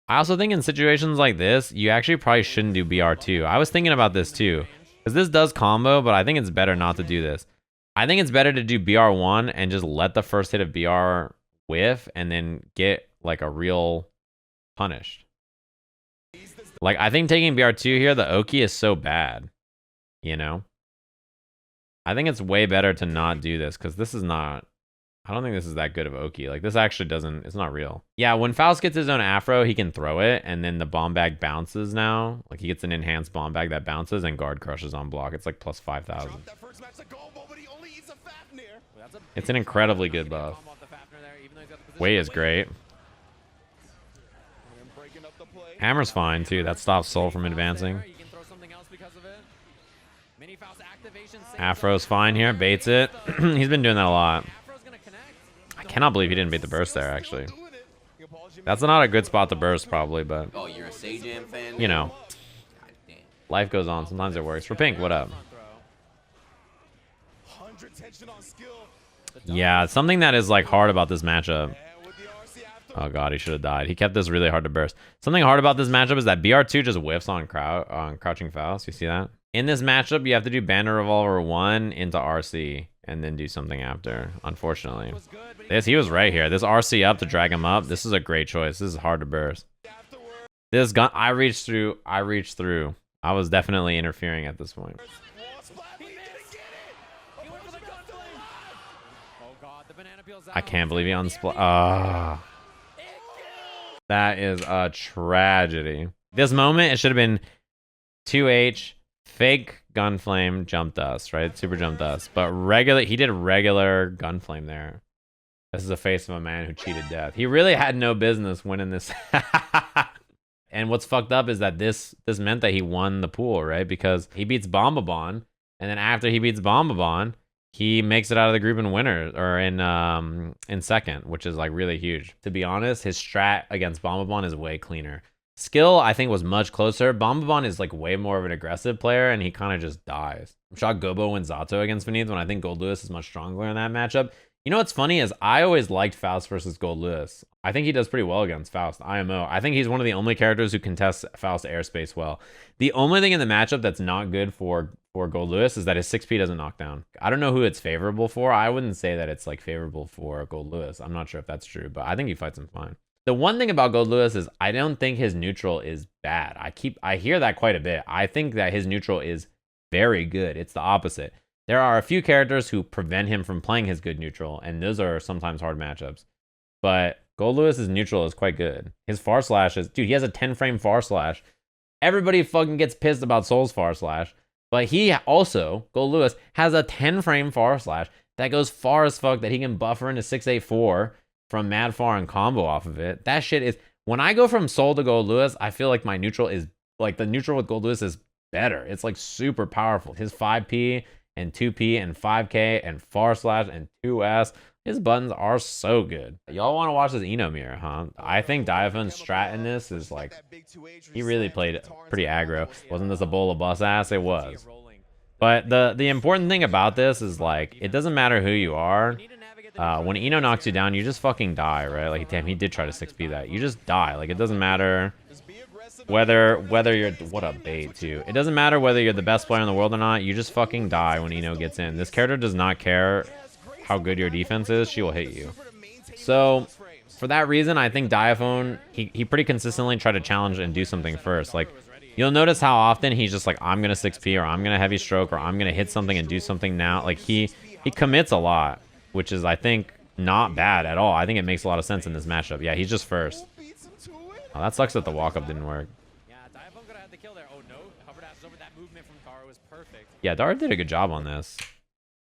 I also think in situations like this, you actually probably shouldn't do BR2. I was thinking about this too, because this does combo, but I think it's better not to do this. I think it's better to do BR1 and just let the first hit of BR whiff and then get like a real punished. Like, I think taking BR2 here, the Oki is so bad, you know? I think it's way better to not do this, because this is not... I don't think this is that good of Oki. Like, this actually doesn't... It's not real. Yeah, when Faust gets his own afro, he can throw it, and then the bomb bag bounces now. Like, he gets an enhanced bomb bag that bounces, and guard crushes on block. It's like plus 5,000. It's an incredibly good buff. Wei is great. Hammer's fine, too. That stops Soul from advancing. Afro's fine here. Baits it. He's been doing that a lot. I cannot believe he didn't bait the burst there, actually. That's not a good spot to burst, probably, but... Oh, you're a Sajam fan? You know. Life goes on. Sometimes it works. For Pink, what up? Yeah, something that is, like, hard about this matchup. Oh god, he should have died. He kept this really hard to burst. Something hard about this matchup is that BR2 just whiffs on Crouching Faust. You see that? In this matchup, you have to do Bandit Revolver 1 into RC and then do something after, unfortunately. He was right here. This RC up to drag him up. This is a great choice. This is hard to burst. This gun, I reached through. I was definitely interfering at this point. I can't believe he unsplit. That is a tragedy. This moment, it should have been 2H, fake Gunflame, jump dust, right? Super jump dust. But he did regular Gunflame there. This is the face of a man who cheated death. He really had no business winning this. And what's fucked up is that this meant that he won the pool, right? Because he beats Bombabon, and then after he beats Bombabon, he makes it out of the group in winner, or in second, which is like really huge. To be honest, his strat against Bombabon is way cleaner. Skill, I think, was much closer. Bombabon is like way more of an aggressive player, and he kind of just dies. I'm shocked Gobou wins Zato against Vinith when I think Goldlewis is much stronger in that matchup. You know what's funny is I always liked Faust versus Goldlewis. I think he does pretty well against Faust, IMO. I think he's one of the only characters who contests Faust airspace well. The only thing in the matchup that's not good for Goldlewis is that his 6P doesn't knock down. I don't know who it's favorable for. I wouldn't say that it's like favorable for Goldlewis. I'm not sure if that's true, but I think he fights him fine. The one thing about Goldlewis is I don't think his neutral is bad. I hear that quite a bit. I think that his neutral is very good. It's the opposite. There are a few characters who prevent him from playing his good neutral, and those are sometimes hard matchups. But Goldlewis's neutral is quite good. His far slash is... Dude, he has a 10-frame far slash. Everybody fucking gets pissed about Soul's far slash. But he also, Goldlewis, has a 10-frame far slash that goes far as fuck that he can buffer into 684 from mad far and combo off of it. That shit is... When I go from Soul to Goldlewis, I feel like my neutral is... Like, the neutral with Goldlewis is better. It's, like, super powerful. His 5P... and 2P and 5K and far slash and 2S. His buttons are so good. Y'all want to watch this Eno mirror, huh? I think Diaphone's strat in this is like, he really played pretty aggro. Wasn't this a bowl of bus ass? It was. But the important thing about this is like, it doesn't matter who you are. When Eno knocks you down, you just fucking die, right? Like, damn, he did try to 6P that. You just die. Like, it doesn't matter whether you're... What a bait, too. It doesn't matter whether you're the best player in the world or not. You just fucking die when Eno gets in. This character does not care how good your defense is. She will hit you. So, for that reason, I think Diaphone, he pretty consistently tried to challenge and do something first. Like, you'll notice how often he's just like, I'm going to 6P, or I'm going to heavy stroke, or I'm going to hit something and do something now. Like, he commits a lot, which is, I think, not bad at all. I think it makes a lot of sense in this matchup. Yeah, he's just first. Oh, that sucks that the walk-up didn't work. Yeah, Diaphone could have had the kill there. Oh no, hover dash over that movement from Daru was perfect. Yeah, Daru did a good job on this.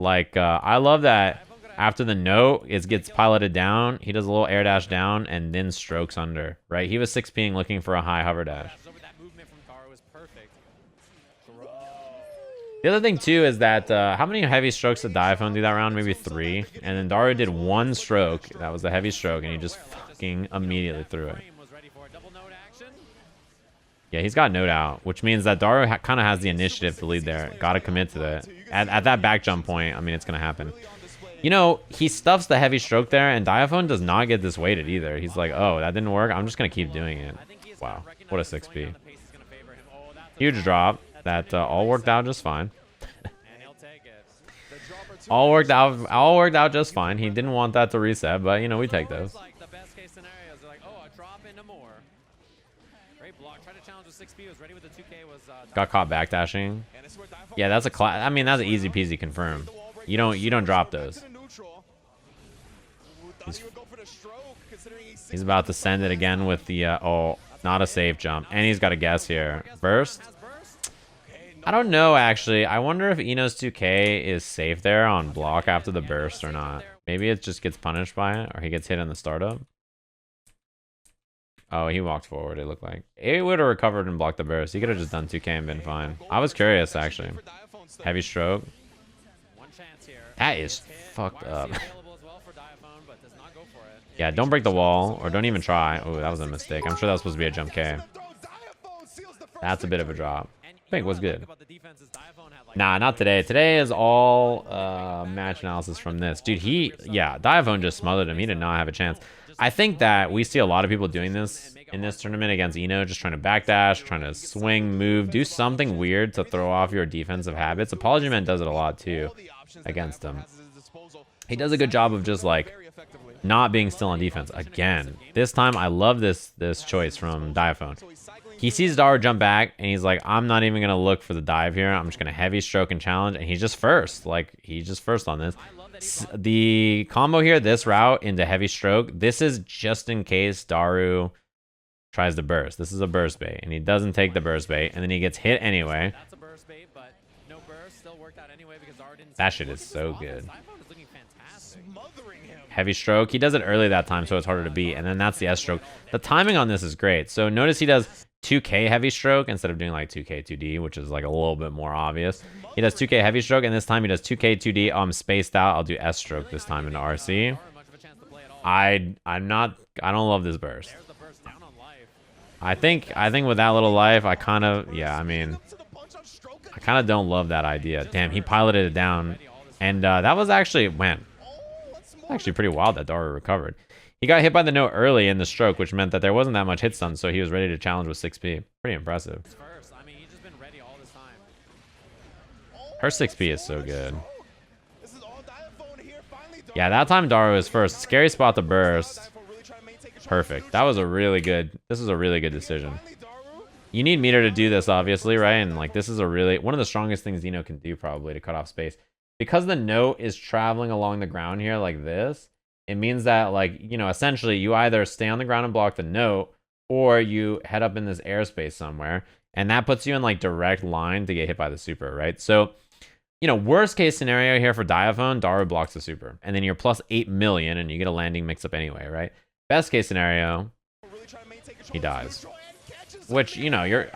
Like, I love that after the note, it gets piloted down. He does a little air dash down and then strokes under, right? He was 6Ping looking for a high hover dash. The other thing too is that how many heavy strokes did Diaphone do that round? Maybe 3. And then Daru did 1 stroke. That was a heavy stroke, and he just fucking immediately threw it. Yeah, he's got node out, which means that Daru kind of has the initiative to lead there. Gotta commit to it. At that back jump point, I mean, it's gonna happen. You know, he stuffs the heavy stroke there, and Diaphone does not get dissuaded either. He's like, oh, that didn't work. I'm just gonna keep doing it. Wow, what a 6P. Huge drop. That all worked out just fine. all worked out just fine. He didn't want that to reset, but you know, we take those. Got caught backdashing. Yeah, that's a class. I mean, that's an easy peasy confirm. You don't drop those. He's about to send it again with the oh, not a safe jump, and he's got a guess here. Burst. I don't know, actually. I wonder if Eno's 2K is safe there on block after the burst or not. Maybe it just gets punished by it, or he gets hit in the startup. Oh, he walked forward, it looked like. It would have recovered and blocked the burst. He could have just done 2K and been fine. I was curious, actually. Heavy stroke. That is fucked up. Yeah, don't break the wall, or don't even try. Oh, that was a mistake. I'm sure that was supposed to be a jump K. That's a bit of a drop. I think was good. Nah, not today. Today is all match analysis from this. Dude, yeah, Diaphone just smothered him. He did not have a chance. I think that we see a lot of people doing this in this tournament against Eno, just trying to backdash, trying to swing, move, do something weird to throw off your defensive habits. Apologyman does it a lot too against him. He does a good job of just like not being still on defense. Again, this time I love this choice from Diaphone. He sees Daru jump back, and he's like, I'm not even going to look for the dive here. I'm just going to heavy stroke and challenge, and he's just first. Like, he's just first on this. The combo here, this route into heavy stroke, this is just in case Daru tries to burst. This is a burst bait, and he doesn't take the burst bait, and then he gets hit anyway. That shit is so good. Heavy stroke. He does it early that time, so it's harder to beat, and then that's the S stroke. The timing on this is great. So notice he does 2K heavy stroke instead of doing like 2K 2D, which is like a little bit more obvious. He does 2K heavy stroke, and this time he does 2K 2D. I'm spaced out. I'll do S stroke this time into RC. I don't love this burst. I think with that little life, I kind of don't love that idea. Damn, he piloted it down, and that was actually actually pretty wild that Daru recovered. He got hit by the note early in the stroke, which meant that there wasn't that much hit stun, so he was ready to challenge with 6P. Pretty impressive. Her 6P is so good. Yeah, that time Daru is first. Scary spot to burst. Perfect. That was a really good... This is a really good decision. You need meter to do this, obviously, right? And like, this is a really... One of the strongest things Eno can do, probably, to cut off space. Because the note is traveling along the ground here like this, it means that, like, you know, essentially you either stay on the ground and block the note, or you head up in this airspace somewhere, and that puts you in like direct line to get hit by the super, right? So, you know, worst case scenario here for Diaphone, Daru blocks the super, and then you're plus 8 million and you get a landing mix up anyway, right? Best case scenario, he dies. Which, you know, you're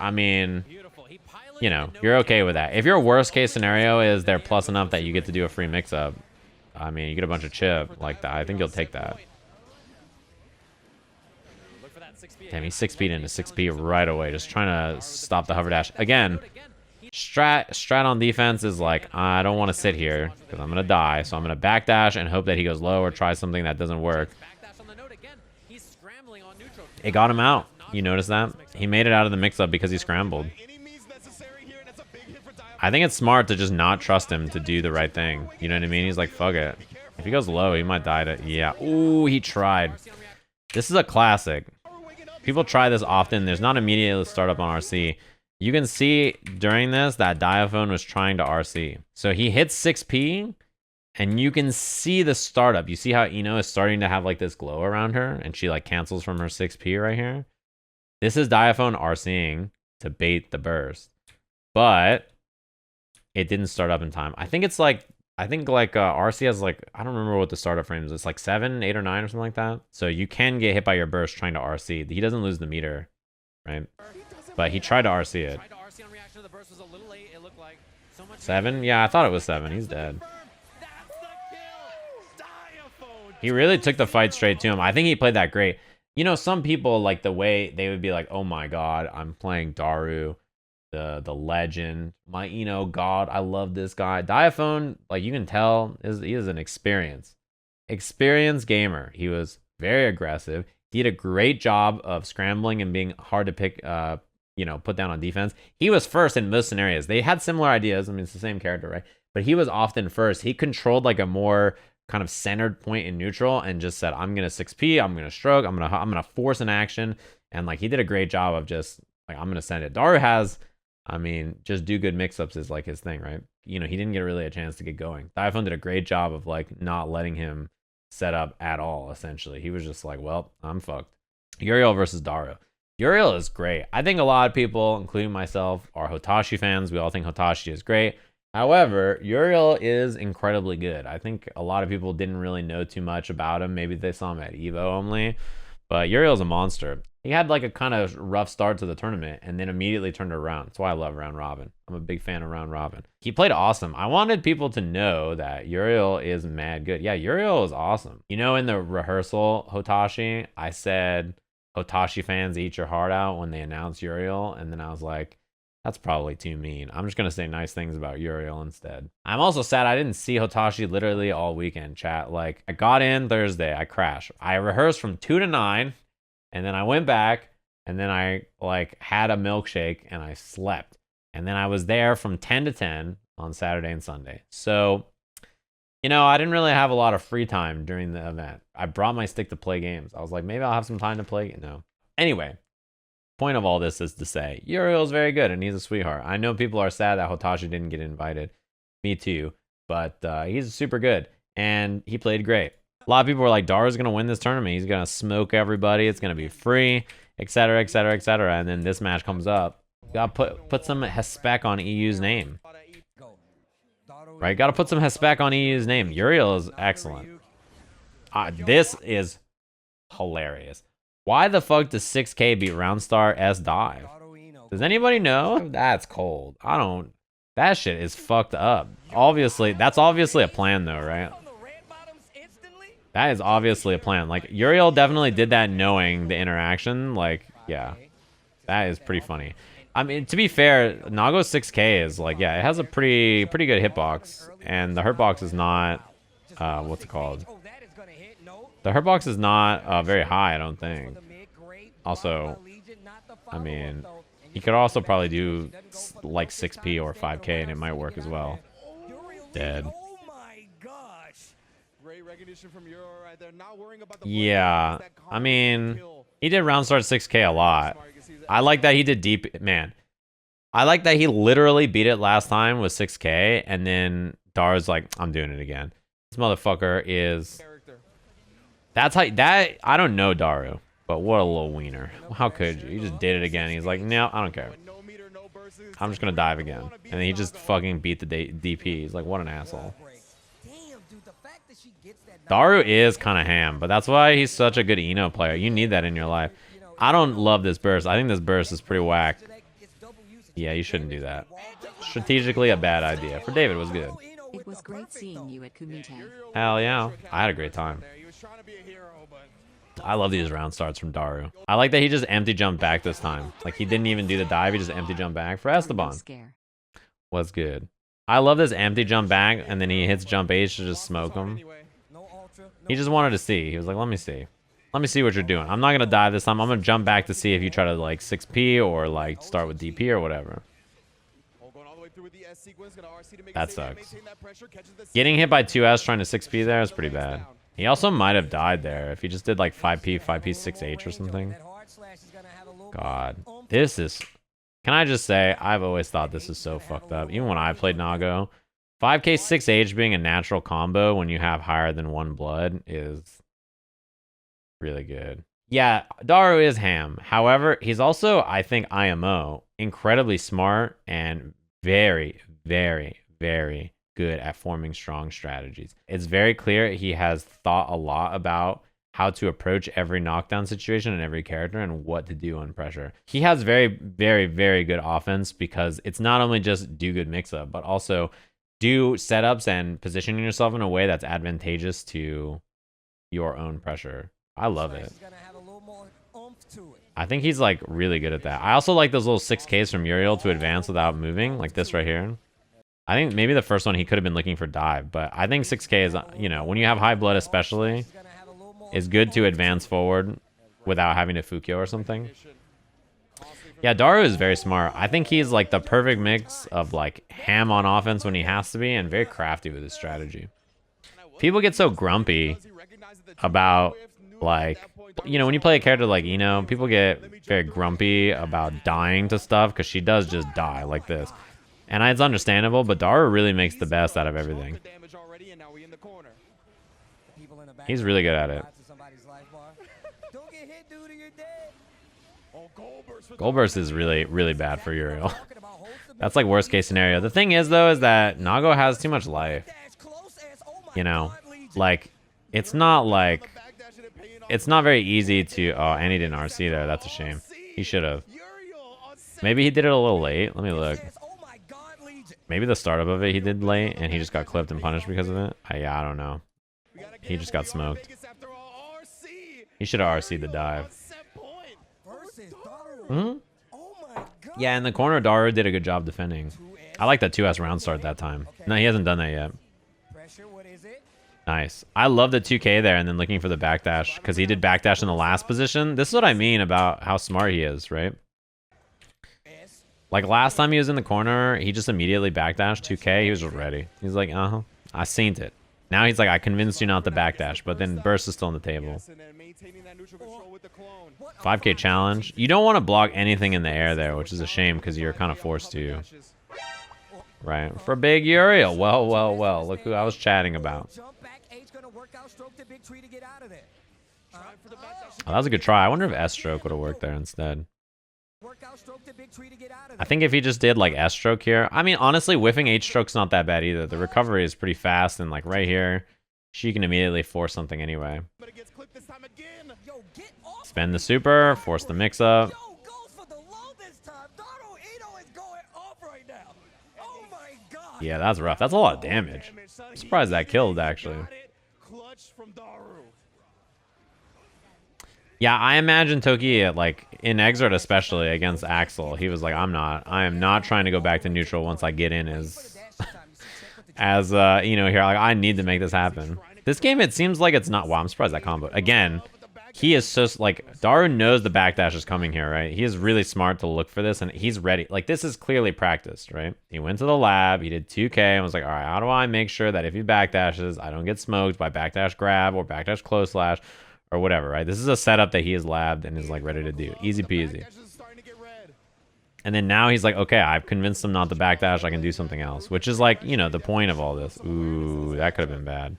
okay with that. If your worst case scenario is they're plus enough that you get to do a free mix up, I mean, you get a bunch of chip like that, I think you'll take that. Damn, he's 6P'd into 6P right away, just trying to stop the hover dash. Again, strat on defense is like, I don't want to sit here because I'm going to die, so I'm going to backdash and hope that he goes low or try something that doesn't work. It got him out. You notice that? He made it out of the mix-up because he scrambled. I think it's smart to just not trust him to do the right thing. You know what I mean? He's like, fuck it. If he goes low, he might die to... Yeah. Ooh, he tried. This is a classic. People try this often. There's not immediately start up on RC. You can see during this that Diaphone was trying to RC. So he hits 6P, and you can see the startup. You see how Eno is starting to have like this glow around her, and she like cancels from her 6P right here. This is Diaphone RCing to bait the burst. But... it didn't start up in time. I think RC has like, I don't remember what the startup frame is. It's like 7, 8, or 9 or something like that. So you can get hit by your burst trying to RC. He doesn't lose the meter, right? But he tried to RC it. So much 7? Yeah, I thought it was 7. He's dead. That's the kill. Diaphone. He really took the fight straight to him. I think he played that great. You know, some people, like, the way they would be like, oh my god, I'm playing Daru, the legend. God, I love this guy. Diaphone, like, you can tell, he is an experienced gamer. He was very aggressive. He did a great job of scrambling and being hard to pick, put down on defense. He was first in most scenarios. They had similar ideas. I mean, it's the same character, right? But he was often first. He controlled like a more kind of centered point in neutral and just said, I'm gonna 6P, I'm gonna stroke, I'm gonna force an action, and like he did a great job of just like, I'm gonna send it. Daru has, just do good mix-ups is like his thing, right? He didn't get really a chance to get going. Diaphone did a great job of like not letting him set up at all. Essentially, he was just like, well, I'm fucked. Uriel versus Daru. Uriel is great. I think a lot of people, including myself, are Hotashi fans. We all think Hotashi is great. However, Uriel is incredibly good. I think a lot of people didn't really know too much about him. Maybe they saw him at Evo only. But Uriel's a monster. He had like a kind of rough start to the tournament and then immediately turned it around. That's why I love Round Robin. I'm a big fan of Round Robin. He played awesome. I wanted people to know that Uriel is mad good. Yeah, Uriel is awesome. In the rehearsal, Hotashi, I said, Hotashi fans, eat your heart out when they announced Uriel. And then I was like, that's probably too mean. I'm just going to say nice things about Uriel instead. I'm also sad I didn't see Hotashi literally all weekend, chat. Like, I got in Thursday, I crashed. I rehearsed from 2 to 9, and then I went back, and then I, had a milkshake, and I slept. And then I was there from 10 to 10 on Saturday and Sunday. So, I didn't really have a lot of free time during the event. I brought my stick to play games. I was like, maybe I'll have some time to play. No. Anyway. Point of all this is to say Uriel's very good and he's a sweetheart. I know people are sad that Hotashi didn't get invited. Me too. But he's super good and he played great. A lot of people were like, Daru's gonna win this tournament. He's gonna smoke everybody. It's gonna be free, etc., etc., etc. And then this match comes up. You gotta put some respect on EU's name. Right? Gotta put some respect on EU's name. Uriel is excellent. This is hilarious. Why the fuck does 6K beat Roundstar S dive? Does anybody know? That's cold. That shit is fucked up. That's obviously a plan though, right? That is obviously a plan. Like, Uriel definitely did that knowing the interaction. Like, yeah. That is pretty funny. To be fair, Nago 6K is like, yeah, it has a pretty good hitbox. And the hurtbox is not, what's it called? The hurtbox is not very high, I don't think. Also, he could also probably do like 6P or 5K and it might work as well. Dead. Yeah, he did round start 6K a lot. I like that he did deep, man. I like that he literally beat it last time with 6K and then Daru's like, I'm doing it again. This motherfucker is... I don't know Daru, but what a little wiener. How could you? He just did it again. He's like, no, I don't care. I'm just gonna dive again. And then he just fucking beat the DP. He's like, what an asshole. Daru is kind of ham, but that's why he's such a good Eno player. You need that in your life. I don't love this burst. I think this burst is pretty whack. Yeah, you shouldn't do that. Strategically a bad idea. For David, it was good. It was great seeing you at Kumite. Hell yeah. I had a great time. I love these round starts from Daru. I like that he just empty jumped back this time. Like, he didn't even do the dive. He just empty jumped back for Esteban. Was good. I love this empty jump back, and then he hits jump H to just smoke him. He just wanted to see. He was like, let me see. Let me see what you're doing. I'm not going to dive this time. I'm going to jump back to see if you try to, like, 6P or, like, start with DP or whatever. That sucks. Getting hit by 2S trying to 6P there is pretty bad. He also might have died there if he just did like 5P, 6H or something. God. This is... Can I just say, I've always thought this is so fucked up. Even when I played Nago. 5K, 6H being a natural combo when you have higher than 1 blood is really good. Yeah, Daru is ham. However, he's also, I think, IMO. Incredibly smart and very, very, very good at forming strong strategies. It's very clear he has thought a lot about how to approach every knockdown situation and every character and what to do on pressure. He has very, very, very good offense because it's not only just do good mix-up, but also do setups and positioning yourself in a way that's advantageous to your own pressure. I love it. I think he's like really good at that. I also like those little 6Ks from Uriel to advance without moving, like this right here. I think maybe the first one he could have been looking for dive, but I think 6K is, you know, when you have high blood especially, it's good to advance forward without having to Fukyo or something. Yeah, Daru is very smart. I think he's like the perfect mix of like ham on offense when he has to be and very crafty with his strategy. People get so grumpy about like, you know, when you play a character like Ino, people get very grumpy about dying to stuff because she does just die like this. And it's understandable, but Daru really makes the best out of everything. He's really good at it. Goldburst is really, really bad for Uriel. That's like worst case scenario. The thing is, though, is that Nago has too much life. You know, like, it's not very easy to... Oh, and he didn't RC there. That's a shame. He should have. Maybe he did it a little late. Let me look. Maybe the startup of it he did late, and he just got clipped and punished because of it. Yeah, I don't know. He just got smoked. He should have RC'd the dive. Hmm? Yeah, in the corner, Daru did a good job defending. I like that 2S round start that time. No, he hasn't done that yet. Nice. I love the 2K there and then looking for the backdash because he did backdash in the last position. This is what I mean about how smart he is, right? Like last time he was in the corner, he just immediately backdashed 2K. He was just ready. He's like, I seen it. Now he's like, I convinced you not to backdash, but then burst is still on the table. 5K challenge. You don't want to block anything in the air there, which is a shame because you're kind of forced to. Right. For big Uriel. Well, well, well. Look who I was chatting about. Oh, that was a good try. I wonder if S-stroke would have worked there instead. I think if he just did like S-stroke here. I mean, honestly, whiffing H-stroke's not that bad either. The recovery is pretty fast and like right here, she can immediately force something anyway. Spend the super, force the mix-up. Yeah, that's rough. That's a lot of damage. I'm surprised that killed, actually. Yeah, I imagine Toki, like, in Exert especially, against Axel, he was like, I am not trying to go back to neutral once I get in as, you know, here, like, I need to make this happen. This game, it seems like it's not, wow, I'm surprised that combo. Again, he is so, like, Daru knows the backdash is coming here, right? He is really smart to look for this, and he's ready. Like, this is clearly practiced, right? He went to the lab, he did 2K, and was like, all right, how do I make sure that if he backdashes, I don't get smoked by backdash grab or backdash close slash or whatever, right? This is a setup that he has labbed and is, like, ready to do. Easy peasy. And then now he's like, okay, I've convinced him not to backdash, I can do something else, which is, like, you know, the point of all this. Ooh, that could have been bad.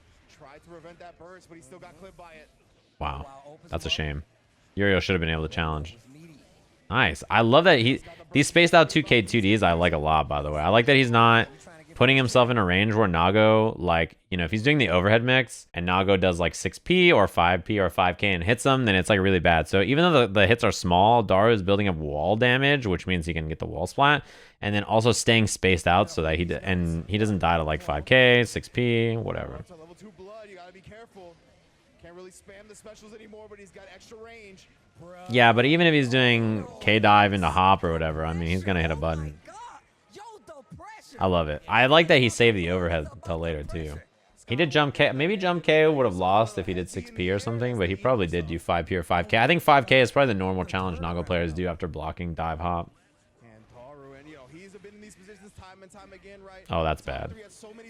Wow. That's a shame. Uriel should have been able to challenge. Nice. I love that these spaced out 2K 2Ds I like a lot, by the way. I like that he's not putting himself in a range where Nago, like, you know, if he's doing the overhead mix and Nago does like 6P or 5P or 5K and hits him, then it's like really bad. So even though the hits are small, Daru is building up wall damage, which means he can get the wall splat, and then also staying spaced out so that he doesn't die to like 5K, 6P, whatever. Yeah, but even if he's doing K-dive into hop or whatever, I mean, he's going to hit a button. I love it. I like that he saved the overhead until later, too. He did jump K. Maybe jump K would have lost if he did 6P or something, but he probably did do 5P or 5K. I think 5K is probably the normal challenge Nago players do after blocking dive hop. Oh, that's bad.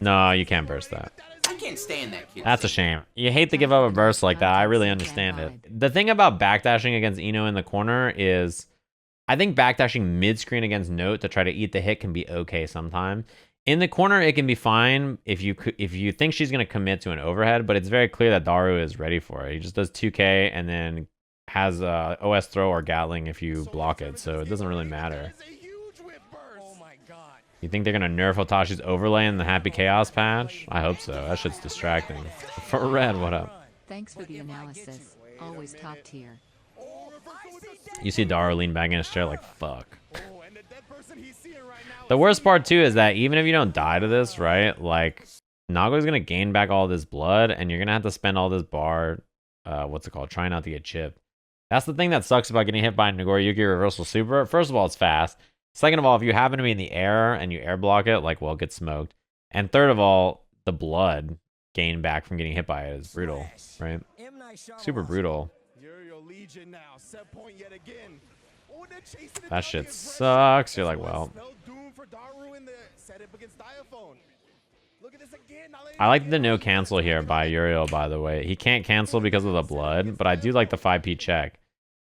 No, you can't burst that. I can't stand that kid. That's a shame. You hate to give up a burst like that. I really understand it. The thing about backdashing against Ino in the corner is I think backdashing mid-screen against Note to try to eat the hit can be okay sometime. In the corner, it can be fine if you think she's going to commit to an overhead, but it's very clear that Daru is ready for it. He just does 2K and then has OS throw or Gatling if you block it, so it doesn't really matter. You think they're going to nerf Otashi's overlay in the Happy Chaos patch? I hope so. That shit's distracting. For Red, what up? Thanks for the analysis. Always top tier. You see Daru lean back in his chair like, fuck. Oh, and the dead person he's seeing right now The is worst part too is that even if you don't die to this, right? Like, Nago's gonna gain back all this blood, and you're gonna have to spend all this bar, what's it called? Trying not to get chipped. That's the thing that sucks about getting hit by Nagoriyuki reversal super. First of all, it's fast. Second of all, if you happen to be in the air and you air block it, like, well, get smoked. And third of all, the blood gain back from getting hit by it is brutal, right? Super brutal. UrielLegion now, set point yet again. Oh, they're chasing it That down shit the sucks. You're like, aggression. well. Spell doom for Daru in the setup against Diaphone. Look at this again. Now I like the no cancel here by Uriel, by the way. He can't cancel because of the blood, but I do like the 5p check.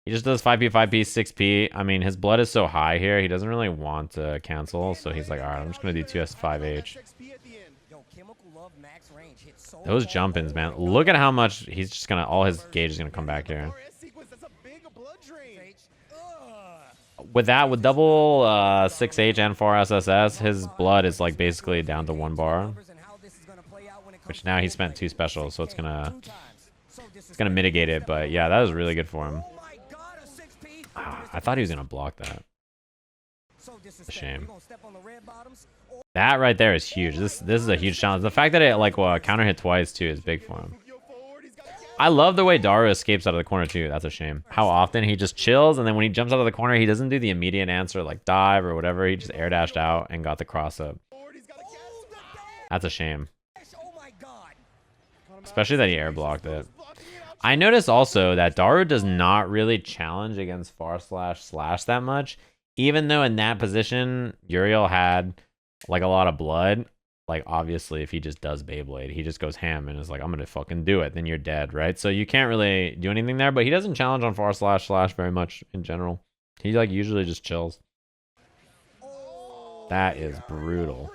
He just does 5p, 5p, 6p. I mean, his blood is so high here, he doesn't really want to cancel, so he's like, alright, I'm just going to do 2s 5h. Those jump-ins, man. Look at how much he's just going to, all his gauge is going to come back here. With that, with double 6H and 4 SSS, his blood is like basically down to 1 bar. Which now he spent 2 specials, so it's gonna mitigate it, but yeah, that was really good for him. I thought he was gonna block that. It's a shame. That right there is huge. This is a huge challenge. The fact that it like counter hit twice too is big for him. I love the way Daru escapes out of the corner too. That's a shame. How often he just chills, and then when he jumps out of the corner, he doesn't do the immediate answer like dive or whatever. He just air dashed out and got the cross up. That's a shame. Especially that he air blocked it. I noticed also that Daru does not really challenge against far slash that much. Even though in that position, Uriel had like a lot of blood. Like, obviously, if he just does Beyblade, he just goes ham and is like, I'm going to fucking do it. Then you're dead, right? So you can't really do anything there. But he doesn't challenge on far slash very much in general. He, like, usually just chills. That is brutal.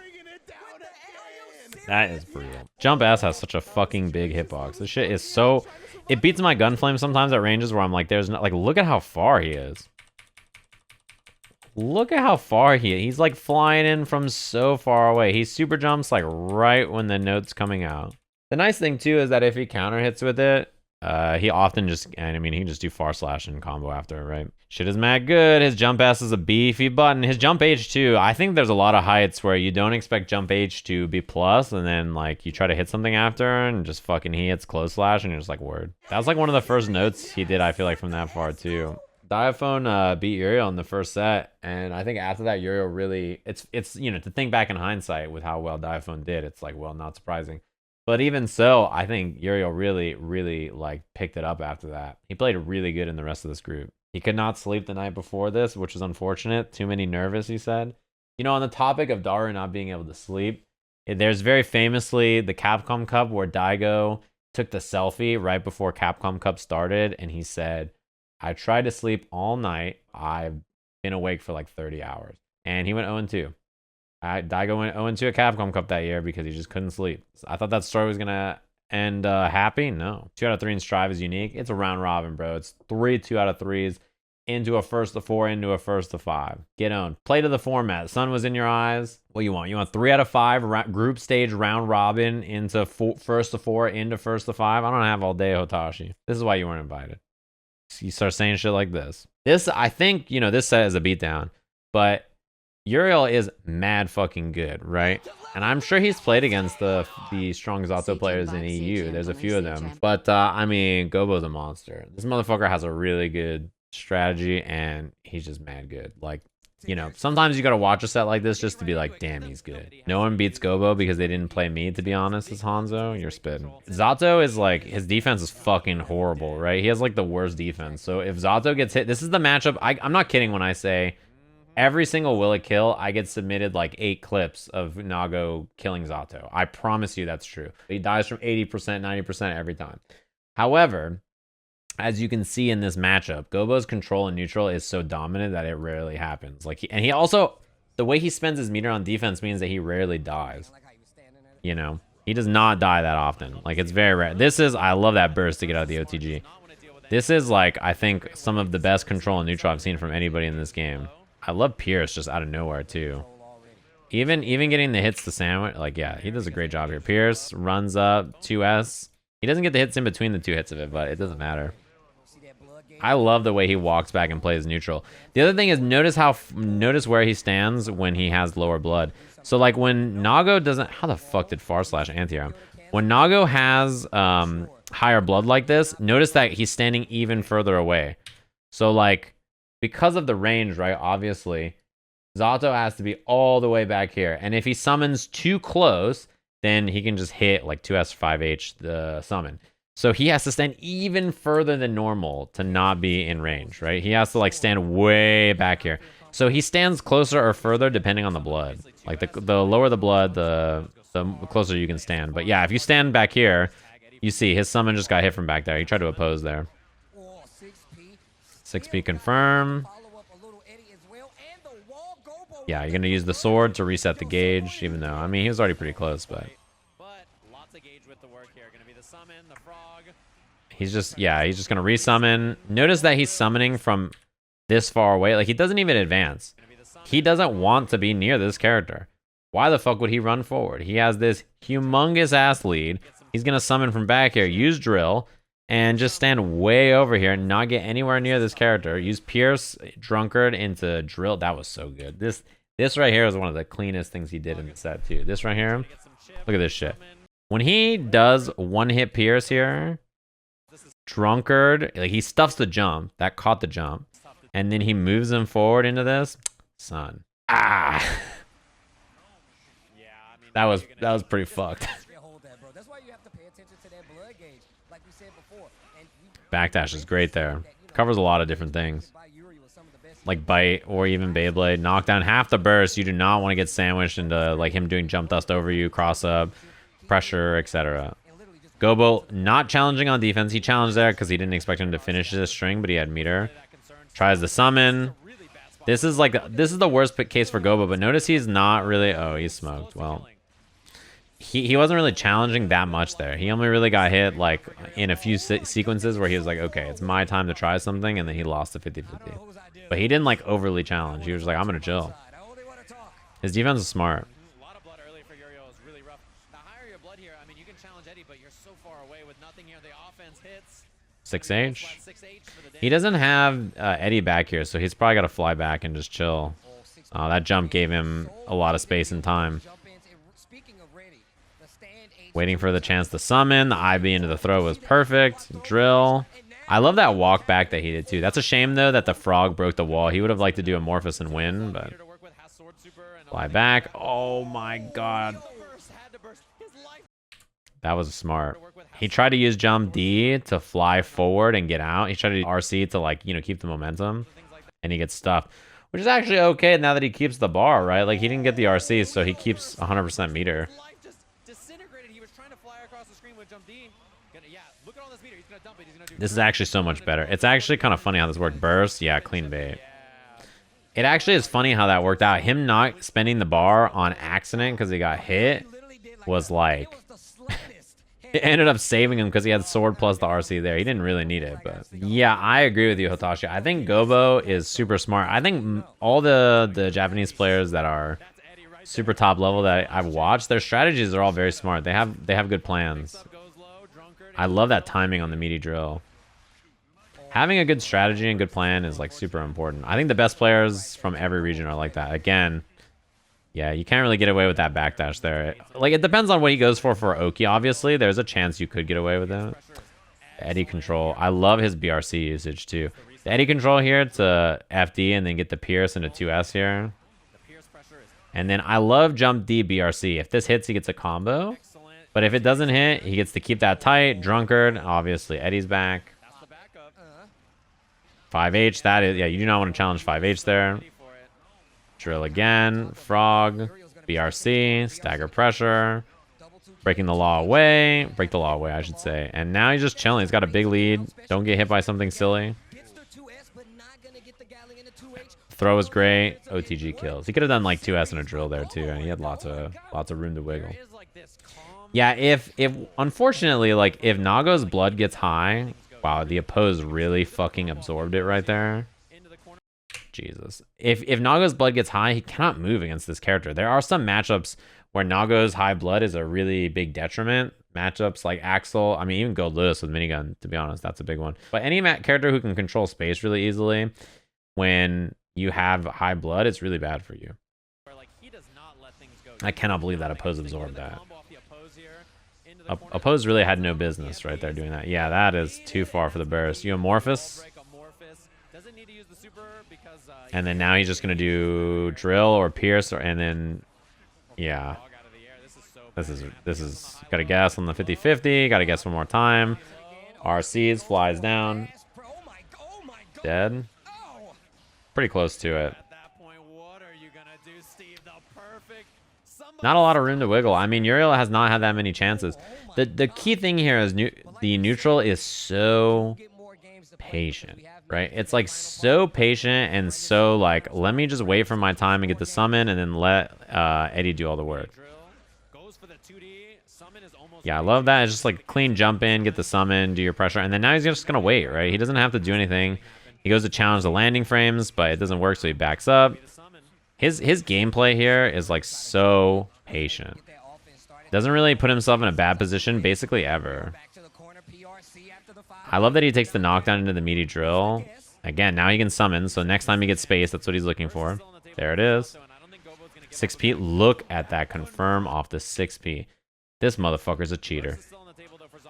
That is brutal. Jump S has such a fucking big hitbox. This shit is so... It beats my Gunflame sometimes at ranges where I'm like, there's not... Like, look at how far he is. Look at how far he's like flying in from so far away. He super jumps like right when the note's coming out. The nice thing too is that if he counter hits with it, he often just, and I mean, he can just do far slash and combo after, right? Shit is mad good. His jump S is a beefy button. His jump H too. I think there's a lot of heights where you don't expect jump H to be plus, and then like you try to hit something after and just fucking he hits close slash and you're just like, word. That was like one of the first notes he did, I feel like, from that far too. Diaphone beat Uriel in the first set, and I think after that Uriel really, it's you know, to think back in hindsight with how well Diaphone did, it's like, well, not surprising. But even so, I think Uriel really like picked it up after that. He played really good in the rest of this group. He could not sleep the night before this, which is unfortunate. Too many nervous, he said. You know, on the topic of Daru not being able to sleep, there's very famously the Capcom Cup where Daigo took the selfie right before Capcom Cup started, and he said, I tried to sleep all night. I've been awake for like 30 hours. And he went 0-2. Daigo went 0-2 at Capcom Cup that year because he just couldn't sleep. So I thought that story was going to end happy. No. 2 out of 3 in Strive is unique. It's a round robin, bro. It's 3 2 out of 3s into a first to 4, into a first to 5. Get on. Play to the format. Sun was in your eyes. What you want? You want 3 out of 5 group stage round robin into first to 4 into first to 5? I don't have all day, Hotashi. This is why you weren't invited. You start saying shit like this. This, I think, you know, this set is a beatdown, but Uriel is mad fucking good, right? And I'm sure he's played against the strong Zato players in EU. There's a few of them. But, I mean, Gobou's a monster. This motherfucker has a really good strategy, and he's just mad good. Like, you know, sometimes you gotta watch a set like this just to be like, damn, he's good. No one beats Gobou because they didn't play me, to be honest, as Hanzo. You're spitting. Zato is like, his defense is fucking horrible, right? He has like the worst defense. So if Zato gets hit, this is the matchup. I'm not kidding when I say every single Will It Kill, I get submitted like 8 clips of Nago killing Zato. I promise you that's true. He dies from 80%, 90% every time. However, as you can see in this matchup, Gobou's control in neutral is so dominant that it rarely happens. Like, he also, the way he spends his meter on defense means that he rarely dies. You know, he does not die that often. Like, it's very rare. This is, I love that burst to get out of the OTG. This is like, I think, some of the best control in neutral I've seen from anybody in this game. I love Pierce just out of nowhere too. Even getting the hits to sandwich, like, yeah, he does a great job here. Pierce runs up 2S. He doesn't get the hits in between the two hits of it, but it doesn't matter. I love the way he walks back and plays neutral. The other thing is notice where he stands when he has lower blood. So like when Nago doesn't, how the fuck did // anti-air him? When Nago has higher blood like this, notice that he's standing even further away. So like because of the range, right? Obviously, Zato has to be all the way back here, and if he summons too close, then he can just hit like 2S 5H the summon. So he has to stand even further than normal to not be in range, right? He has to like stand way back here. So he stands closer or further depending on the blood. Like the lower the blood, the closer you can stand. But yeah, if you stand back here, you see his summon just got hit from back there. He tried to oppose there. 6P confirm. Yeah, you're going to use the sword to reset the gauge, even though, I mean, he was already pretty close, but... lots of gauge with the work here. Going to be the summon, the frog. He's just, yeah, he's just going to resummon. Notice that he's summoning from this far away. Like, he doesn't even advance. He doesn't want to be near this character. Why the fuck would he run forward? He has this humongous ass lead. He's going to summon from back here, use drill, and just stand way over here and not get anywhere near this character. Use Pierce, Drunkard into drill. That was so good. This right here is one of the cleanest things he did in the set too. This right here, look at this shit. When he does one hit Pierce here, Drunkard, like he stuffs the jump. That caught the jump. And then he moves him forward into this. Son. Ah. That was pretty fucked. Backdash is great there. Covers a lot of different things. Like bite or even Beyblade. Knock down half the burst. You do not want to get sandwiched into like him doing jump dust over you, cross up, pressure, etc. Gobou not challenging on defense. He challenged there because he didn't expect him to finish this string, but he had meter. Tries the summon. This is the worst case for Gobou, but notice he's not really... Oh, he's smoked. Well, he wasn't really challenging that much there. He only really got hit like in a few sequences where he was like, okay, it's my time to try something, and then he lost to 50-50. But he didn't like overly challenge. He was like, I'm gonna chill. His defense is smart. A lot of blood early for Uriel is really rough. The higher your blood here, I mean, you can challenge Eddie, but you're so far away with nothing here. The offense hits. 6H. He doesn't have Eddie back here, so he's probably got to fly back and just chill. That jump gave him a lot of space and time. Waiting for the chance to summon. The IB into the throw was perfect. Drill. I love that walk back that he did too. That's a shame though that the frog broke the wall. He would have liked to do Amorphous and win, but fly back. Oh my god. That was smart. He tried to use jump D to fly forward and get out. He tried to do RC to like, you know, keep the momentum, and he gets stuffed, which is actually okay now that he keeps the bar, right? Like he didn't get the RC, so he keeps 100% meter. This is actually so much better. It's actually kind of funny how this worked. Burst, yeah, clean bait. It actually is funny how that worked out. Him not spending the bar on accident because he got hit was like... It ended up saving him because he had sword plus the RC there. He didn't really need it, but... Yeah, I agree with you, Hitachi. I think Gobou is super smart. I think all the Japanese players that are super top level that I've watched, their strategies are all very smart. They have good plans. I love that timing on the meaty drill. Having a good strategy and good plan is like super important. I think the best players from every region are like that. Again, yeah, you can't really get away with that backdash there. Like, it depends on what he goes for Oki, obviously. There's a chance you could get away with it. Eddy control. I love his BRC usage, too. The Eddy control here to FD and then get the Pierce into 2S here. And then I love jump D BRC. If this hits, he gets a combo. But if it doesn't hit, he gets to keep that tight. Drunkard, obviously. Eddie's back. 5H, that is... Yeah, you do not want to challenge 5H there. Drill again. Frog. BRC. Stagger pressure. Breaking the law away. Break the law away, I should say. And now he's just chilling. He's got a big lead. Don't get hit by something silly. Throw is great. OTG kills. He could have done like 2S and a drill there too, and he had lots of room to wiggle. Yeah, if unfortunately, like if Nago's blood gets high, wow, the oppose really fucking absorbed it right there. Jesus. If Nago's blood gets high, he cannot move against this character. There are some matchups where Nago's high blood is a really big detriment. Matchups like Axel, I mean, even Goldlewis with minigun, to be honest, that's a big one. But any character who can control space really easily, when you have high blood, it's really bad for you. I cannot believe that Oppose absorbed that. Oppose really had no business right there doing that. Yeah, that is too far for the burst. You Amorphous. And then now he's just going to do Drill or Pierce, and then, yeah. This is got to guess on the 50-50. Got to guess one more time. RCs, flies down. Dead. Pretty close to it. Not a lot of room to wiggle. I mean, Uriel has not had that many chances. The key thing here is the neutral is so patient, right? It's like so patient and so like, let me just wait for my time and get the summon and then let Eddie do all the work. Yeah, I love that. It's just like clean jump in, get the summon, do your pressure, and then now he's just gonna wait, right? He doesn't have to do anything. He goes to challenge the landing frames, but it doesn't work, so he backs up. His gameplay here is like so patient. Doesn't really put himself in a bad position basically ever. I love that he takes the knockdown into the meaty drill. Again, now he can summon, so next time he gets space, that's what he's looking for. There it is. 6P, look at that confirm off the 6P. This motherfucker's a cheater.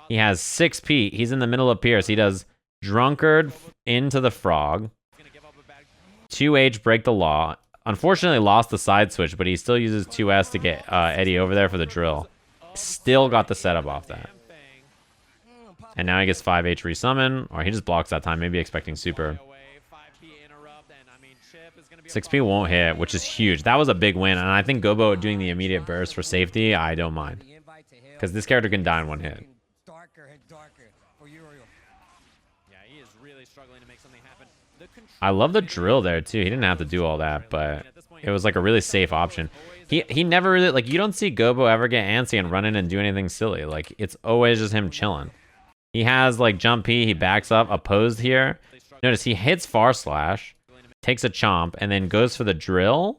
He has 6P. He's in the middle of Pierce. He does Drunkard into the Frog. 2H, break the law. Unfortunately lost the side switch, but he still uses 2S to get Eddie over there for the drill. Still got the setup off that. And now he gets 5H resummon, or he just blocks that time, maybe expecting super. 6P won't hit, which is huge. That was a big win, and I think Gobou doing the immediate burst for safety, I don't mind. Because this character can die in one hit. I love the drill there too. He didn't have to do all that, but it was like a really safe option. He never really, like, you don't see Gobou ever get antsy and run in and do anything silly. Like, it's always just him chilling. He has like jump P, he backs up, opposed here. Notice he hits far slash, takes a chomp, and then goes for the drill,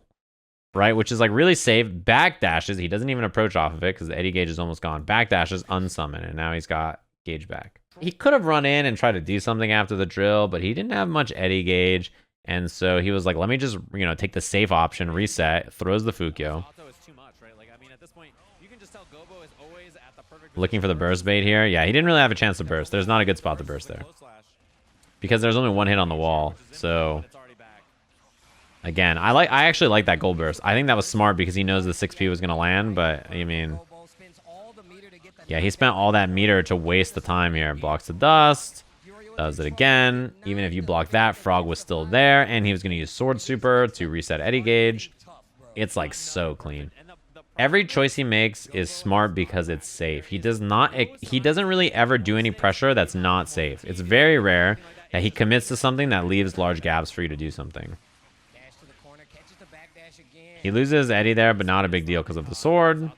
right? Which is like really safe. Backdashes, he doesn't even approach off of it because the Eddie gauge is almost gone. Backdashes, unsummon, and now he's got gauge back. He could have run in and tried to do something after the drill, but he didn't have much Eddie gauge. And so he was like, let me just, take the safe option, reset, throws the Fukyo. Looking for the burst bait here. Yeah, he didn't really have a chance to burst. There's not a good spot to burst there. Because there's only one hit on the wall. So, again, I actually like that gold burst. I think that was smart because he knows the 6P was going to land, but, I mean... Yeah, he spent all that meter to waste the time here. Blocks the dust. Does it again. Even if you block that, Frog was still there. And he was going to use Sword Super to reset Eddie gauge. It's like so clean. Every choice he makes is smart because it's safe. He doesn't really ever do any pressure that's not safe. It's very rare that he commits to something that leaves large gaps for you to do something. He loses Eddie there, but not a big deal because of the sword.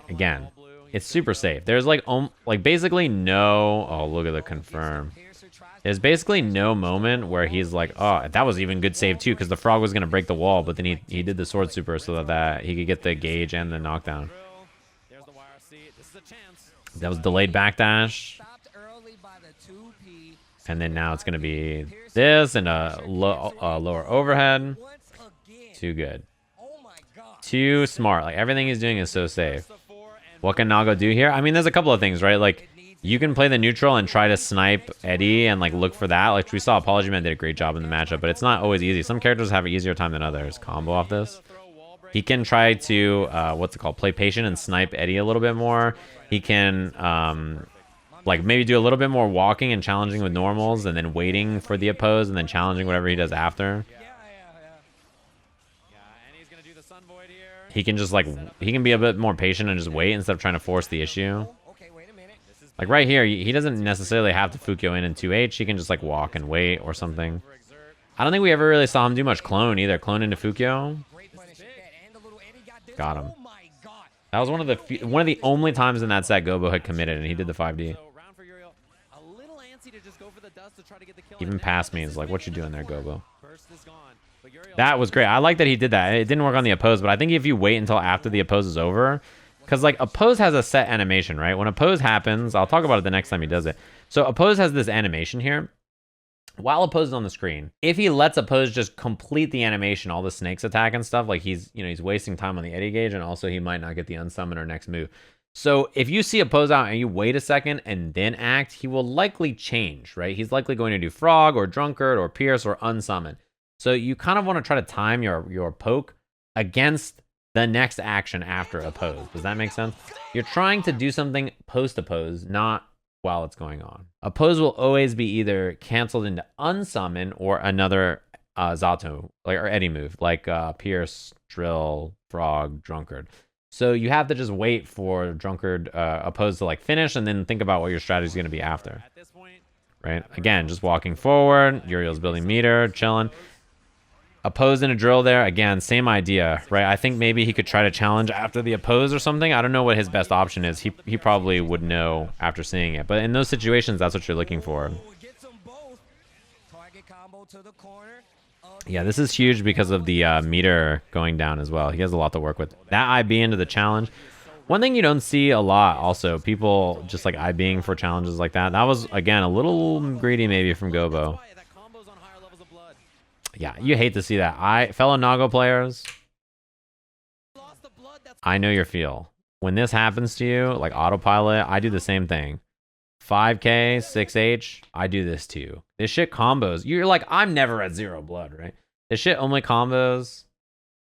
Again, it's super safe. There's like basically no... Oh, look at the confirm. There's basically no moment where he's like, oh, that was even good save too, because the Frog was going to break the wall, but then he did the sword super so that he could get the gauge and the knockdown. That was delayed backdash. And then now it's going to be this and a lower overhead. Too good. Too smart. Like, everything he's doing is so safe. What can Nago do here? I mean, there's a couple of things, right? Like, you can play the neutral and try to snipe Eddie and, like, look for that. Like, we saw Apologyman did a great job in the matchup, but it's not always easy. Some characters have an easier time than others. Combo off this. He can try to, play patient and snipe Eddie a little bit more. He can, like, maybe do a little bit more walking and challenging with normals and then waiting for the oppose and then challenging whatever he does after. He can just, like, he can be a bit more patient and just wait instead of trying to force the issue. Like, right here, he doesn't necessarily have to Fukyo in 2H. He can just, like, walk and wait or something. I don't think we ever really saw him do much clone either. Clone into Fukyo. Got him. That was one of the only times in that set Gobou had committed, and he did the 5D. it does to try to get the kill. Even past me is like, what you doing there, Gobou? Burst is gone. But Uriel, That was great. I like that he did that. It didn't work on the oppose, but I think if you wait until after the oppose is over, because like oppose has a set animation, right? When oppose happens, I'll talk about it the next time he does it. So oppose has this animation here. While oppose is on the screen, if he lets oppose just complete the animation, all the snakes attack and stuff, like he's wasting time on the Eddie gauge, and also he might not get the unsummon or next move. So if you see oppose out and you wait a second and then act, he will likely change, right? He's likely going to do frog or drunkard or pierce or unsummon. So you kind of want to try to time your poke against the next action after oppose. Does that make sense? You're trying to do something post oppose, not while it's going on. Oppose will always be either canceled into unsummon or another zato or Eddie move, like pierce, drill, frog, drunkard. So you have to just wait for drunkard oppose to like finish and then think about what your strategy is going to be after. Right? Again, just walking forward. Uriel's building meter, chilling. Oppose in a drill there. Again, same idea, right? I think maybe he could try to challenge after the oppose or something. I don't know what his best option is. He probably would know after seeing it. But in those situations, that's what you're looking for. Yeah, this is huge because of the meter going down as well. He has a lot to work with. That IB into the challenge. One thing you don't see a lot also, people just like IBing for challenges like that. That was, again, a little greedy maybe from Gobou. Yeah, you hate to see that. Fellow Nago players, I know your feel. When this happens to you, like autopilot, I do the same thing. 5K, 6H, I do this too. This shit combos. You're like, I'm never at 0 blood, right? This shit only combos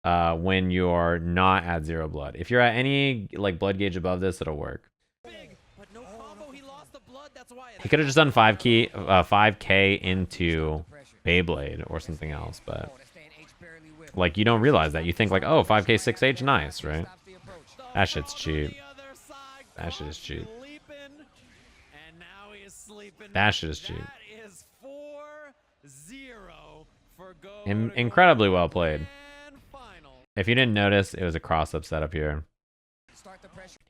when you're not at 0 blood. If you're at any like blood gauge above this, it'll work. He could have just done 5K into Beyblade or something else, but like you don't realize that. You think like, oh, 5K 6H, nice, right? That shit's cheap. That shit is cheap. That shit is cheap. Incredibly well played. If you didn't notice, it was a cross-up setup here.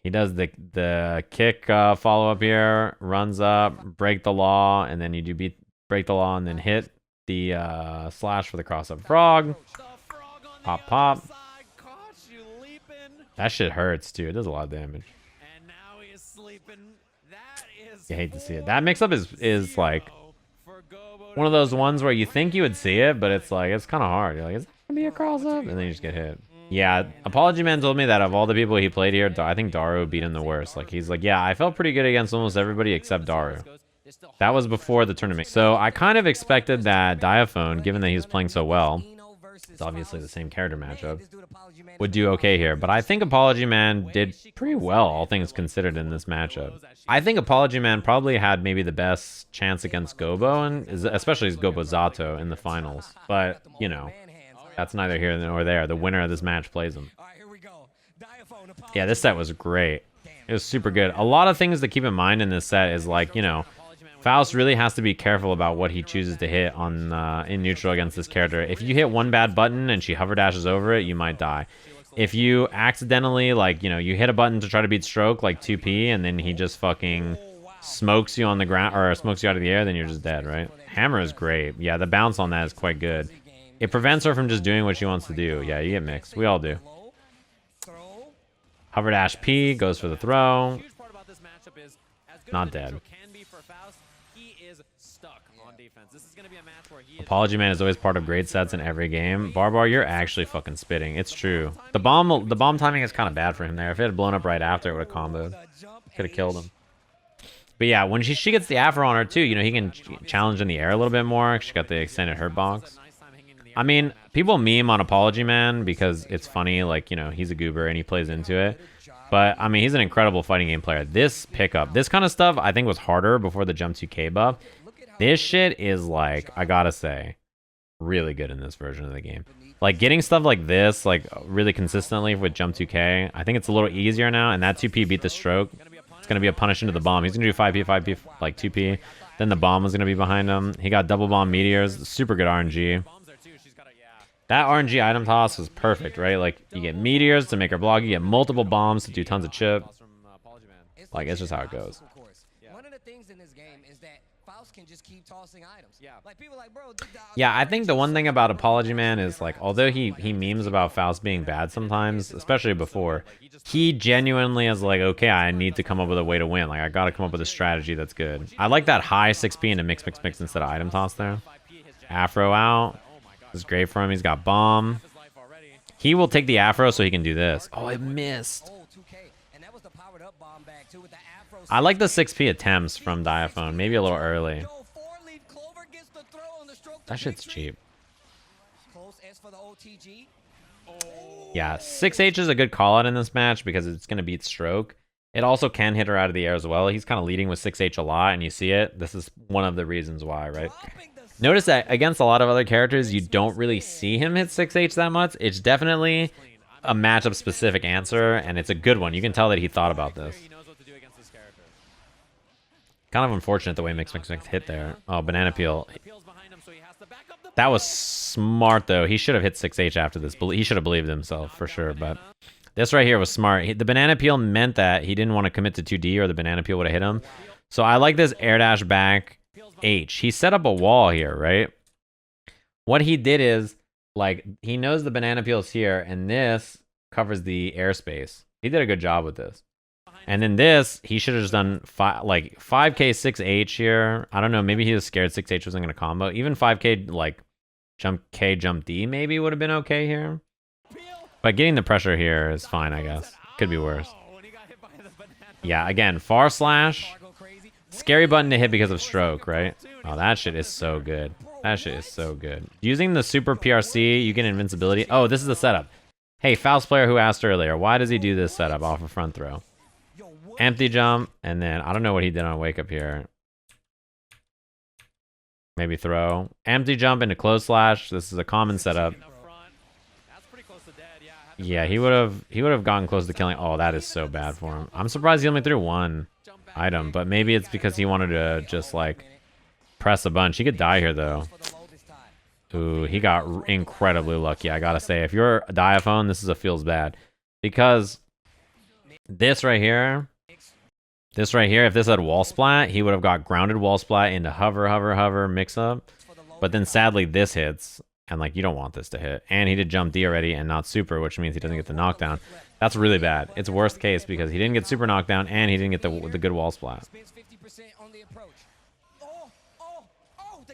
He does the kick follow-up here, runs up, break the law, and then you do break the law and then hit the slash for the cross-up frog. Pop, pop. That shit hurts, too. It does a lot of damage. You hate to see it. That mix-up is like one of those ones where you think you would see it, but it's like, it's kind of hard. You're like, is that going to be a cross-up? And then you just get hit. Yeah, Apologyman told me that of all the people he played here, I think Daru beat him the worst. Like, he's like, yeah, I felt pretty good against almost everybody except Daru. That was before the tournament. So I kind of expected that Diaphone, given that he was playing so well, it's obviously the same character matchup, would do okay here. But I think Apologyman did pretty well, all things considered, in this matchup. I think Apologyman probably had maybe the best chance against Gobou, and especially as Gobou Zato in the finals. But, you know, that's neither here nor there. The winner of this match plays him. Yeah, this set was great. It was super good. A lot of things to keep in mind in this set is like, you know, Faust really has to be careful about what he chooses to hit on in neutral against this character. If you hit one bad button and she hover dashes over it, you might die. If you accidentally, like, you know, you hit a button to try to beat stroke, like 2P, and then he just fucking smokes you on the ground, or smokes you out of the air, then you're just dead, right? Hammer is great. Yeah, the bounce on that is quite good. It prevents her from just doing what she wants to do. Yeah, you get mixed. We all do. Hover dash P, goes for the throw. Not dead. Apologyman is always part of great sets in every game. Barbar, you're actually fucking spitting. It's true. The bomb timing is kind of bad for him there. If it had blown up right after, it would have comboed. Could have killed him. But yeah, when she gets the Afro on her too, you know, he can challenge in the air a little bit more. She got the extended hurt box. I mean, people meme on Apologyman because it's funny, like, you know, he's a goober and he plays into it. But, I mean, he's an incredible fighting game player. This pickup, this kind of stuff, I think was harder before the Jump 2K buff. This shit is, like, I gotta say, really good in this version of the game. Like, getting stuff like this, like, really consistently with Jump 2K, I think it's a little easier now. And that 2P beat the stroke. It's going to be a punish into the bomb. He's going to do 5P, 5P, like 2P. Then the bomb was going to be behind him. He got double bomb meteors. Super good RNG. That RNG item toss was perfect, right? Like, you get meteors to make her block. You get multiple bombs to do tons of chip. Like, it's just how it goes. One of the things in this game is that Faust can just keep tossing items. Yeah. Like people like, bro. Yeah, I think the one thing about Apologyman is like, although he memes about Faust being bad sometimes, especially before, he genuinely is like, okay, I need to come up with a way to win. Like, I gotta come up with a strategy that's good. I like that high 6p into mix instead of item toss there. Afro out. This is great for him. He's got bomb. He will take the Afro so he can do this. Oh, it missed. I like the 6p attempts from Diaphone. Maybe a little early. That shit's cheap. Yeah, 6H is a good call out in this match because it's going to beat Stroke. It also can hit her out of the air as well. He's kind of leading with 6H a lot, and you see it. This is one of the reasons why, right? Notice that against a lot of other characters, you don't really see him hit 6H that much. It's definitely a matchup-specific answer, and it's a good one. You can tell that he thought about this. Kind of unfortunate the way Mix hit there. Oh, Banana Peel. That was smart, though. He should have hit 6H after this. He should have believed himself, for sure. But this right here was smart. The Banana Peel meant that he didn't want to commit to 2D, or the Banana Peel would have hit him. So I like this air dash back H. He set up a wall here, right? What he did is, like, he knows the Banana Peel's here, and this covers the airspace. He did a good job with this. And then this, he should have just done 5K 6H here. I don't know. Maybe he was scared 6H wasn't going to combo. Even 5K, like, jump K, jump D maybe would have been okay here. But getting the pressure here is fine, I guess. Could be worse. Yeah, again, far slash. Scary button to hit because of Stroke, right? Oh, that shit is so good. That shit is so good. Using the super PRC, you get invincibility. Oh, this is the setup. Hey, Faust player who asked earlier, why does he do this setup off a front throw? Empty jump, and then I don't know what he did on wake up here. Maybe throw. Empty jump into close slash. This is a common setup. Yeah, he would have gotten close to killing. Oh, that is so bad for him. I'm surprised he only threw one item, but maybe it's because he wanted to just like press a bunch. He could die here though. Ooh, he got incredibly lucky, I gotta say. If you're a Diaphone, this is a feels bad. Because this right here, if this had wall splat, he would have got grounded wall splat into hover, mix up. But then sadly this hits, and like you don't want this to hit. And he did jump D already and not super, which means he doesn't get the knockdown. That's really bad. It's worst case because he didn't get super knockdown and he didn't get the good wall splat.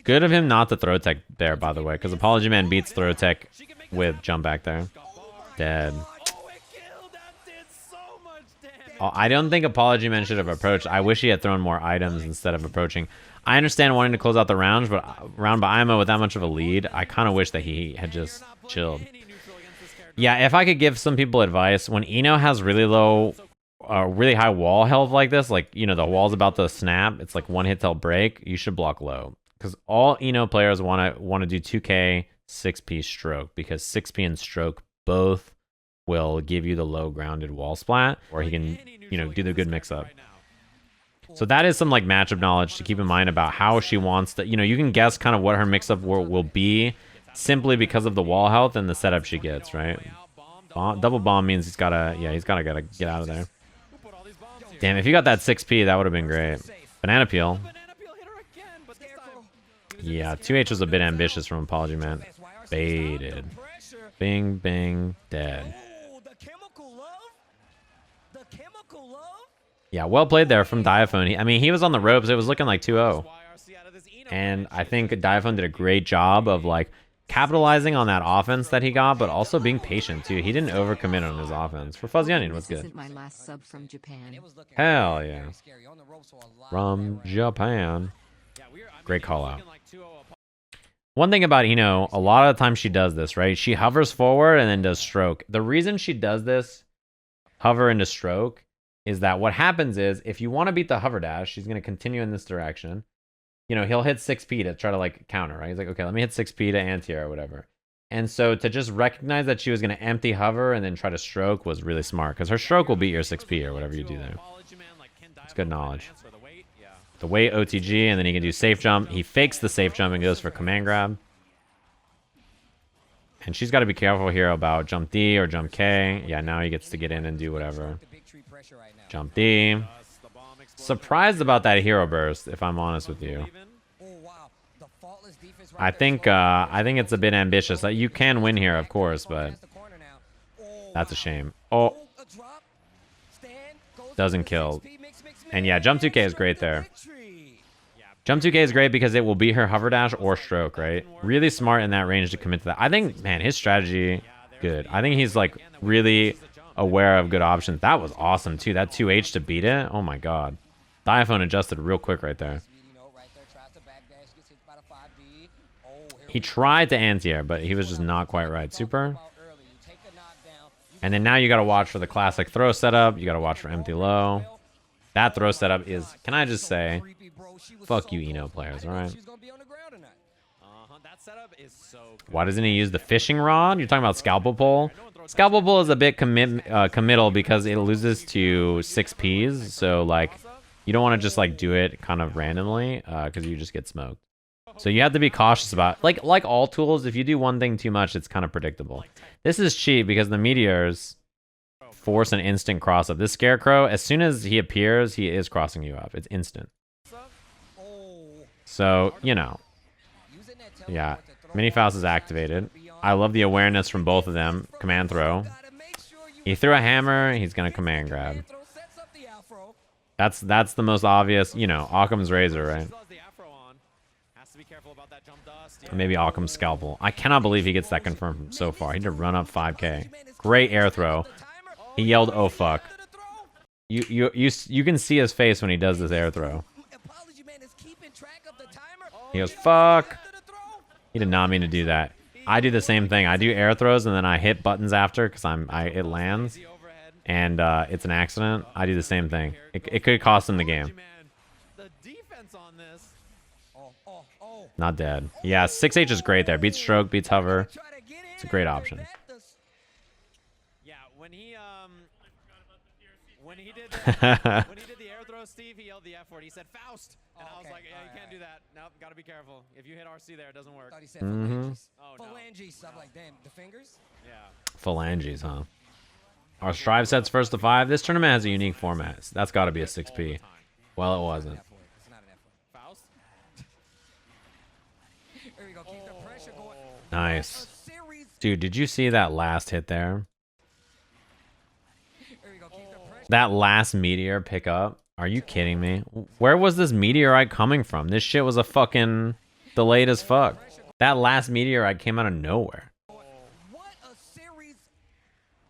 Good of him not to throw tech there, by the way, because Apologyman beats throw tech with jump back there. Dead. Oh, I don't think Apologyman should have approached. I wish he had thrown more items instead of approaching. I understand wanting to close out the round, but IMO with that much of a lead, I kind of wish that he had just chilled. Yeah, if I could give some people advice, when Eno has really low, really high wall health like this, like, you know, the wall's about to snap, it's like one hit till break, you should block low. Because all Eno players want to do 2K 6P stroke, because 6P and stroke both will give you the low grounded wall splat, or he can, you know, do the good mix up. So that is some like matchup knowledge to keep in mind about how she wants to, you know, you can guess kind of what her mix up will be simply because of the wall health and the setup she gets, right? Double bomb means he's gotta get out of there. Damn, if you got that 6P, that would have been great. Banana peel. Yeah, 2H was a bit ambitious from Apologyman. Baited. Bing, bing, dead. Yeah, well played there from Diaphone. I mean, he was on the ropes. It was looking like 2-0. And I think Diaphone did a great job of, like, capitalizing on that offense that he got, but also being patient, too. He didn't overcommit on his offense. For Fuzzy Onion, was good. This isn't my last sub from Japan. Hell yeah. From Japan. Great call out. One thing about Eno, a lot of the time she does this, right? She hovers forward and then does stroke. The reason she does this, hover into stroke, is that what happens is, if you want to beat the hover dash, she's going to continue in this direction. You know, he'll hit 6P to try to, like, counter, right? He's like, okay, let me hit 6P to anti-air or whatever. And so to just recognize that she was going to empty hover and then try to stroke was really smart, because her stroke will beat your 6P or whatever you do there. It's good knowledge. The weight OTG, and then he can do safe jump. He fakes the safe jump and goes for command grab. And she's got to be careful here about jump D or jump K. Yeah, now he gets to get in and do whatever. Jump D. surprised about that hero burst, if I'm honest with you. Oh, wow. The faultless defense right I there. think I think it's a bit ambitious. Like, you can win here, of course, but Past the corner now. Oh, that's a wow. shame. Oh, A drop. Stand, goes doesn't for the kill. 6P, mix, And yeah, jump 2K is great there. victory. Jump 2K is great because it will beat her hover dash or stroke, right? Really smart in that range to commit to that. I think, man, his strategy, good. I think he's like really aware of good options. That was awesome too. That 2H to beat it. Oh my god. Diaphone adjusted real quick right there. He tried to anti-air, but he was just not quite right. Super. And then now you got to watch for the classic throw setup. You got to watch for empty low. That throw setup is, can I just say, fuck you Eno players, alright? That setup is so good. Why doesn't he use the fishing rod? You're talking about scalpel pull? Scalpel pull is a bit committal because it loses to 6 Ps. So, like, you don't want to just, like, do it kind of randomly because you just get smoked. So you have to be cautious about, like all tools, if you do one thing too much, it's kind of predictable. This is cheap because the meteors force an instant cross up. This scarecrow, as soon as he appears, he is crossing you up. It's instant. So, you know. Yeah, Mini Faust is activated. I love the awareness from both of them. Command throw. He threw a hammer, he's gonna command grab. That's the most obvious, you know, Occam's razor, right? Or maybe Occam's scalpel. I cannot believe he gets that confirmed from so far. He did run up 5k. Great air throw. He yelled, "Oh fuck!" You can see his face when he does this air throw. He goes, "Fuck!" He did not mean to do that. I do the same thing. I do air throws and then I hit buttons after because it lands, and it's an accident. I do the same thing. It could cost him the game. Not dead. Yeah, 6H is great there. Beats stroke, beats hover. It's a great option. Yeah, when he did the air throw, Steve, he yelled the F word. He said Faust, and I was like, yeah, you can't do that. Nope, gotta be careful. If you hit RC there, it doesn't work. Thought he said phalanges. Oh, no. Phalanges. I'm like, damn, the fingers? Yeah. Phalanges, huh? Our Strive sets first to 5. This tournament has a unique format. So that's got to be a 6P. Well, it wasn't. It's not an F word. Faust? There we go. Keep the pressure going. Nice. A series. Dude, did you see that last hit there? There we go. Keep the pressure. That last meteor pickup? Are you kidding me? Where was this meteorite coming from? This shit was a fucking delayed as fuck. That last meteorite came out of nowhere. What a series.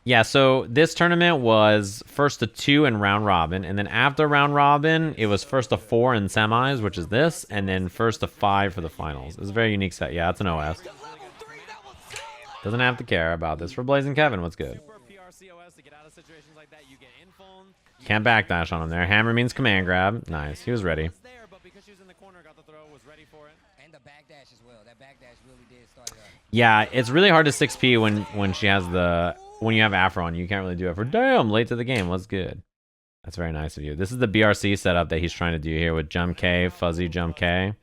Yeah, so this tournament was first to 2 in round robin, and then after round robin, it was first to 4 in semis, which is this, and then first to 5 for the finals. It's a very unique set. Yeah, it's an OS. Doesn't have to care about this. For Blazing Kevin, what's good? Super PRCOS to get out of situations like that. You get info. Can't backdash on him there. Hammer means command grab. Nice. He was ready. There, but because she was in the corner, got the throw, was ready for it. And the backdash as well. That backdash really did start it up. Yeah, it's really hard to 6P when she has the... When you have Afro on, you can't really do it for damn late to the game. What's good? That's very nice of you. This is the BRC setup that he's trying to do here with jump K, fuzzy jump K.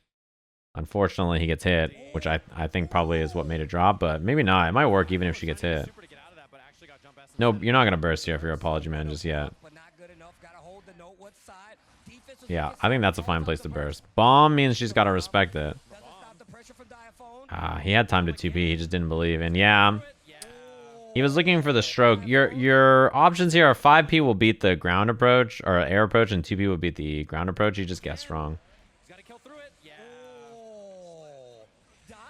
Unfortunately, he gets hit, which I think probably is what made it drop, but maybe not. It might work even if she gets hit. Super to get out of that, but actually got jump S. No, you're not going to burst here if you're Apologyman just yet. But not good enough. Gotta hold the note. What side? Defense was Yeah, focused. I think that's a fine place to burst. Bomb means she's got to respect it. Doesn't stop the pressure from Diaphone. He had time to 2P, he just didn't believe. And yeah, he was looking for the stroke. Your options here are 5P will beat the ground approach, or air approach, and 2P will beat the ground approach. You just guessed wrong. He's got to kill through it. Yeah.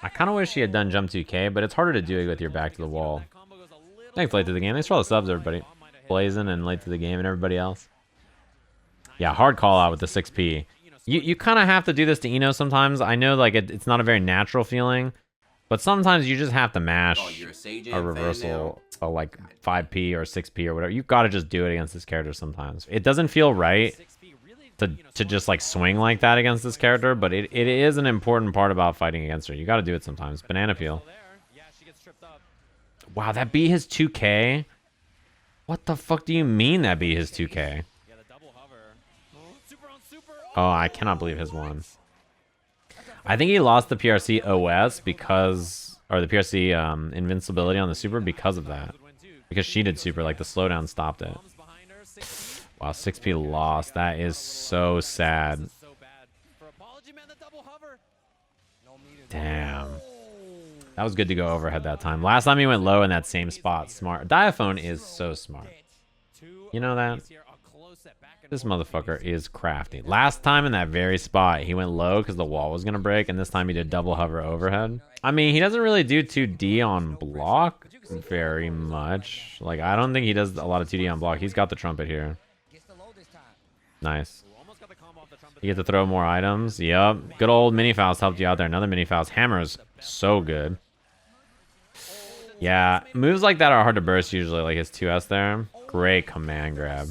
I kind of wish he had done jump 2K, but it's harder to do it with your back to the wall. That combo goes a little Thanks, late to the game. Thanks for all the subs, everybody. Blazing and late to the game and everybody else. Yeah, hard call out with the 6P. You kind of have to do this to Eno sometimes. I know like it's not a very natural feeling, but sometimes you just have to mash a reversal, like 5P or 6P or whatever. You've got to just do it against this character sometimes. It doesn't feel right to just like swing like that against this character, but it is an important part about fighting against her. You got to do it sometimes. Banana peel. Yeah, she gets tripped up. Wow, that beat his 2K? What the fuck do you mean that beat his 2K? Yeah, the double hover. Super on super. Oh, I cannot believe his one. I think he lost the PRC OS because, or the PRC invincibility on the super because of that. Because she did super, like the slowdown stopped it. Bombs behind her. 6P. Wow, 6P lost. That is so sad. This is so bad. For Apologyman, the double hover. Damn. That was good to go overhead that time. Last time he went low in that same spot. Smart. Diaphone is so smart. You know that? This motherfucker is crafty. Last time in that very spot, he went low because the wall was going to break, and this time he did double hover overhead. I mean, he doesn't really do 2D on block very much. Like, I don't think he does a lot of 2D on block. He's got the trumpet here. Nice. You get to throw more items. Yep. Good old mini Faust helped you out there. Another mini Faust. Hammer's so good. Yeah. Moves like that are hard to burst usually, like his 2S there. Great command grab.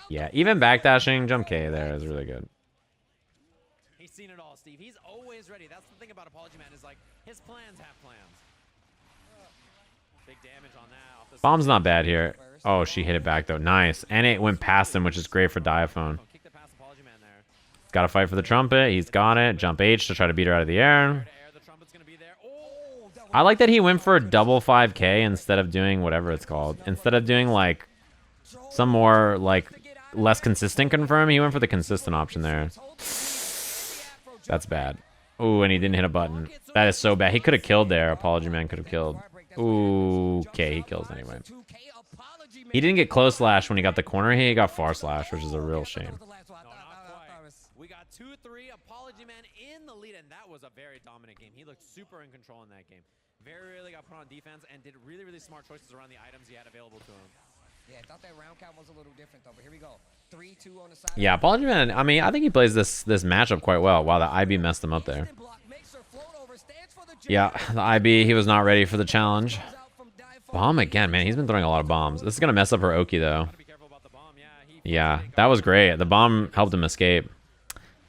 Yeah, even backdashing jump K there is really good. He's seen it all, Steve. He's always ready. That's the thing about Apologyman is like his plans have plans. Big damage on now. Bomb's not bad here. Oh, she hit it back though. Nice. And it went past him, which is great for Diaphone. Got to fight for the trumpet. He's got it. Jump H to try to beat her out of the air. I like that he went for a double 5K instead of doing whatever it's called. Instead of doing like some more like less consistent confirm, he went for the consistent option there. That's bad. Ooh, and he didn't hit a button. That is so bad. He could have killed there. Apologyman could have killed. Ooh, okay, he kills anyway. He didn't get close slash when he got the corner. He got far slash, which is a real shame. We got 2-3. Apologyman in the lead, and that was a very dominant game. He looked super in control in that game. Very rarely got put on defense and did really, really smart choices around the items he had available to him. Yeah, I thought that round count was a little different though, but here we go. 3-2 on the side. Yeah, Apologyman, I mean, I think he plays this matchup quite well. Wow, the IB messed him up there. Yeah, the IB, he was not ready for the challenge. Bomb again, man. He's been throwing a lot of bombs. This is going to mess up her Oki, though. Yeah, that was great. The bomb helped him escape.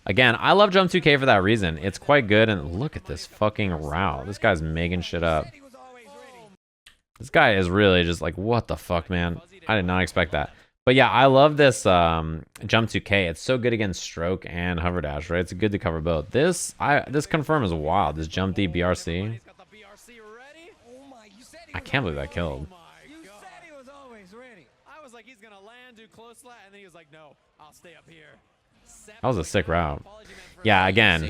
Again, I love Jump 2K for that reason. It's quite good, and look at this fucking route. This guy's making shit up. This guy is really just like, what the fuck, man? I did not expect that. But yeah, I love this Jump 2K. It's so good against Stroke and Hover Dash, right? It's good to cover both. This confirm is wild. This Jump D BRC. I can't believe that killed. I was like, he's gonna land, do close slat, and then he was like, no, I'll stay up here. That was a sick route. Yeah, again,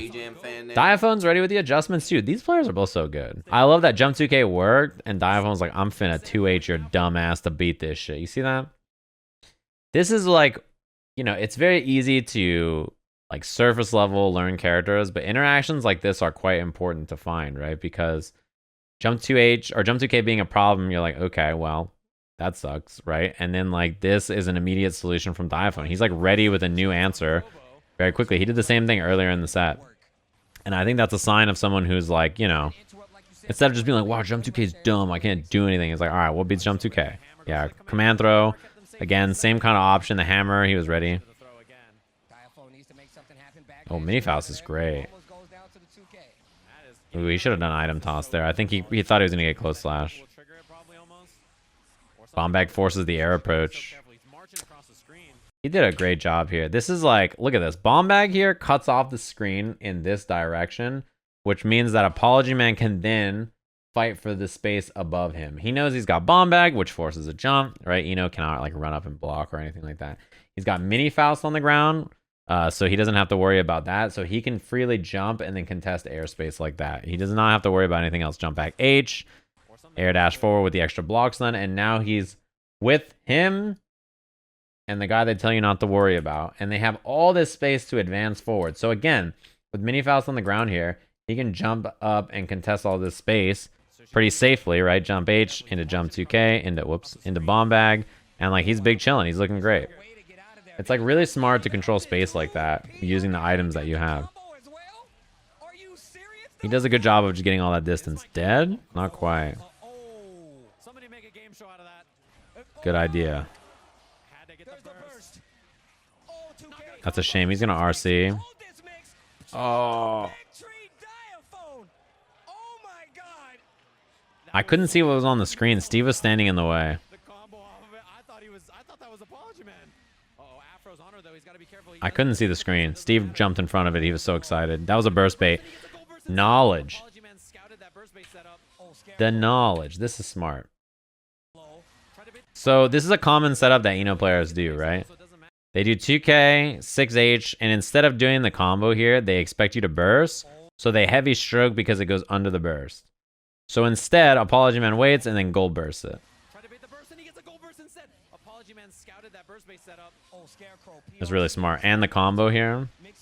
Diaphone's ready with the adjustments too. These players are both so good. I love that Jump 2K worked, and Diaphone's like, I'm finna 2H your dumbass to beat this shit. You see that? This is like, you know, it's very easy to like surface level learn characters, but interactions like this are quite important to find, right? Because Jump 2H or Jump 2K being a problem, you're like, okay, well, that sucks, right? And then like this is an immediate solution from Diaphone. He's like ready with a new answer very quickly. He did the same thing earlier in the set. And I think that's a sign of someone who's like, you know, instead of just being like, wow, Jump 2K is dumb, I can't do anything. It's like, all right, what beats Jump 2K? Yeah, command throw. Again, same kind of option. The hammer, he was ready. Oh, mini Faust is great. Ooh, he should have done item toss there. I think he thought he was going to get close slash. Bomb bag forces the air approach. He did a great job here. This is like, look at this. Bomb bag here cuts off the screen in this direction, which means that Apologyman can then fight for the space above him. He knows he's got bomb bag, which forces a jump, right? Eno cannot like run up and block or anything like that. He's got mini Faust on the ground, so he doesn't have to worry about that. So he can freely jump and then contest airspace like that. He does not have to worry about anything else. Jump back H, air dash forward with the extra blocks then, and now he's with him and the guy they tell you not to worry about, and they have all this space to advance forward. So again, with mini Faust on the ground here, he can jump up and contest all this space pretty safely, right? Jump H into Jump 2K into bomb bag, and like he's big chilling. He's looking great. It's like really smart to control space like that using the items that you have. He does a good job of just getting all that distance. Dead? Not quite. Good idea. That's a shame. He's gonna RC. Oh. I couldn't see what was on the screen. Steve was standing in the way. I couldn't see the screen. Steve jumped in front of it. He was so excited. That was a burst bait. Knowledge. The knowledge. This is smart. So this is a common setup that Eno players do, right? They do 2K, 6H, and instead of doing the combo here, they expect you to burst. So they heavy stroke because it goes under the burst. So instead, Apologyman waits and then gold bursts it. Try to bait the burst, and he gets a gold burst instead. Apologyman scouted that burst base setup. Oh, Scarecrow. It's really smart. And the combo here. Mix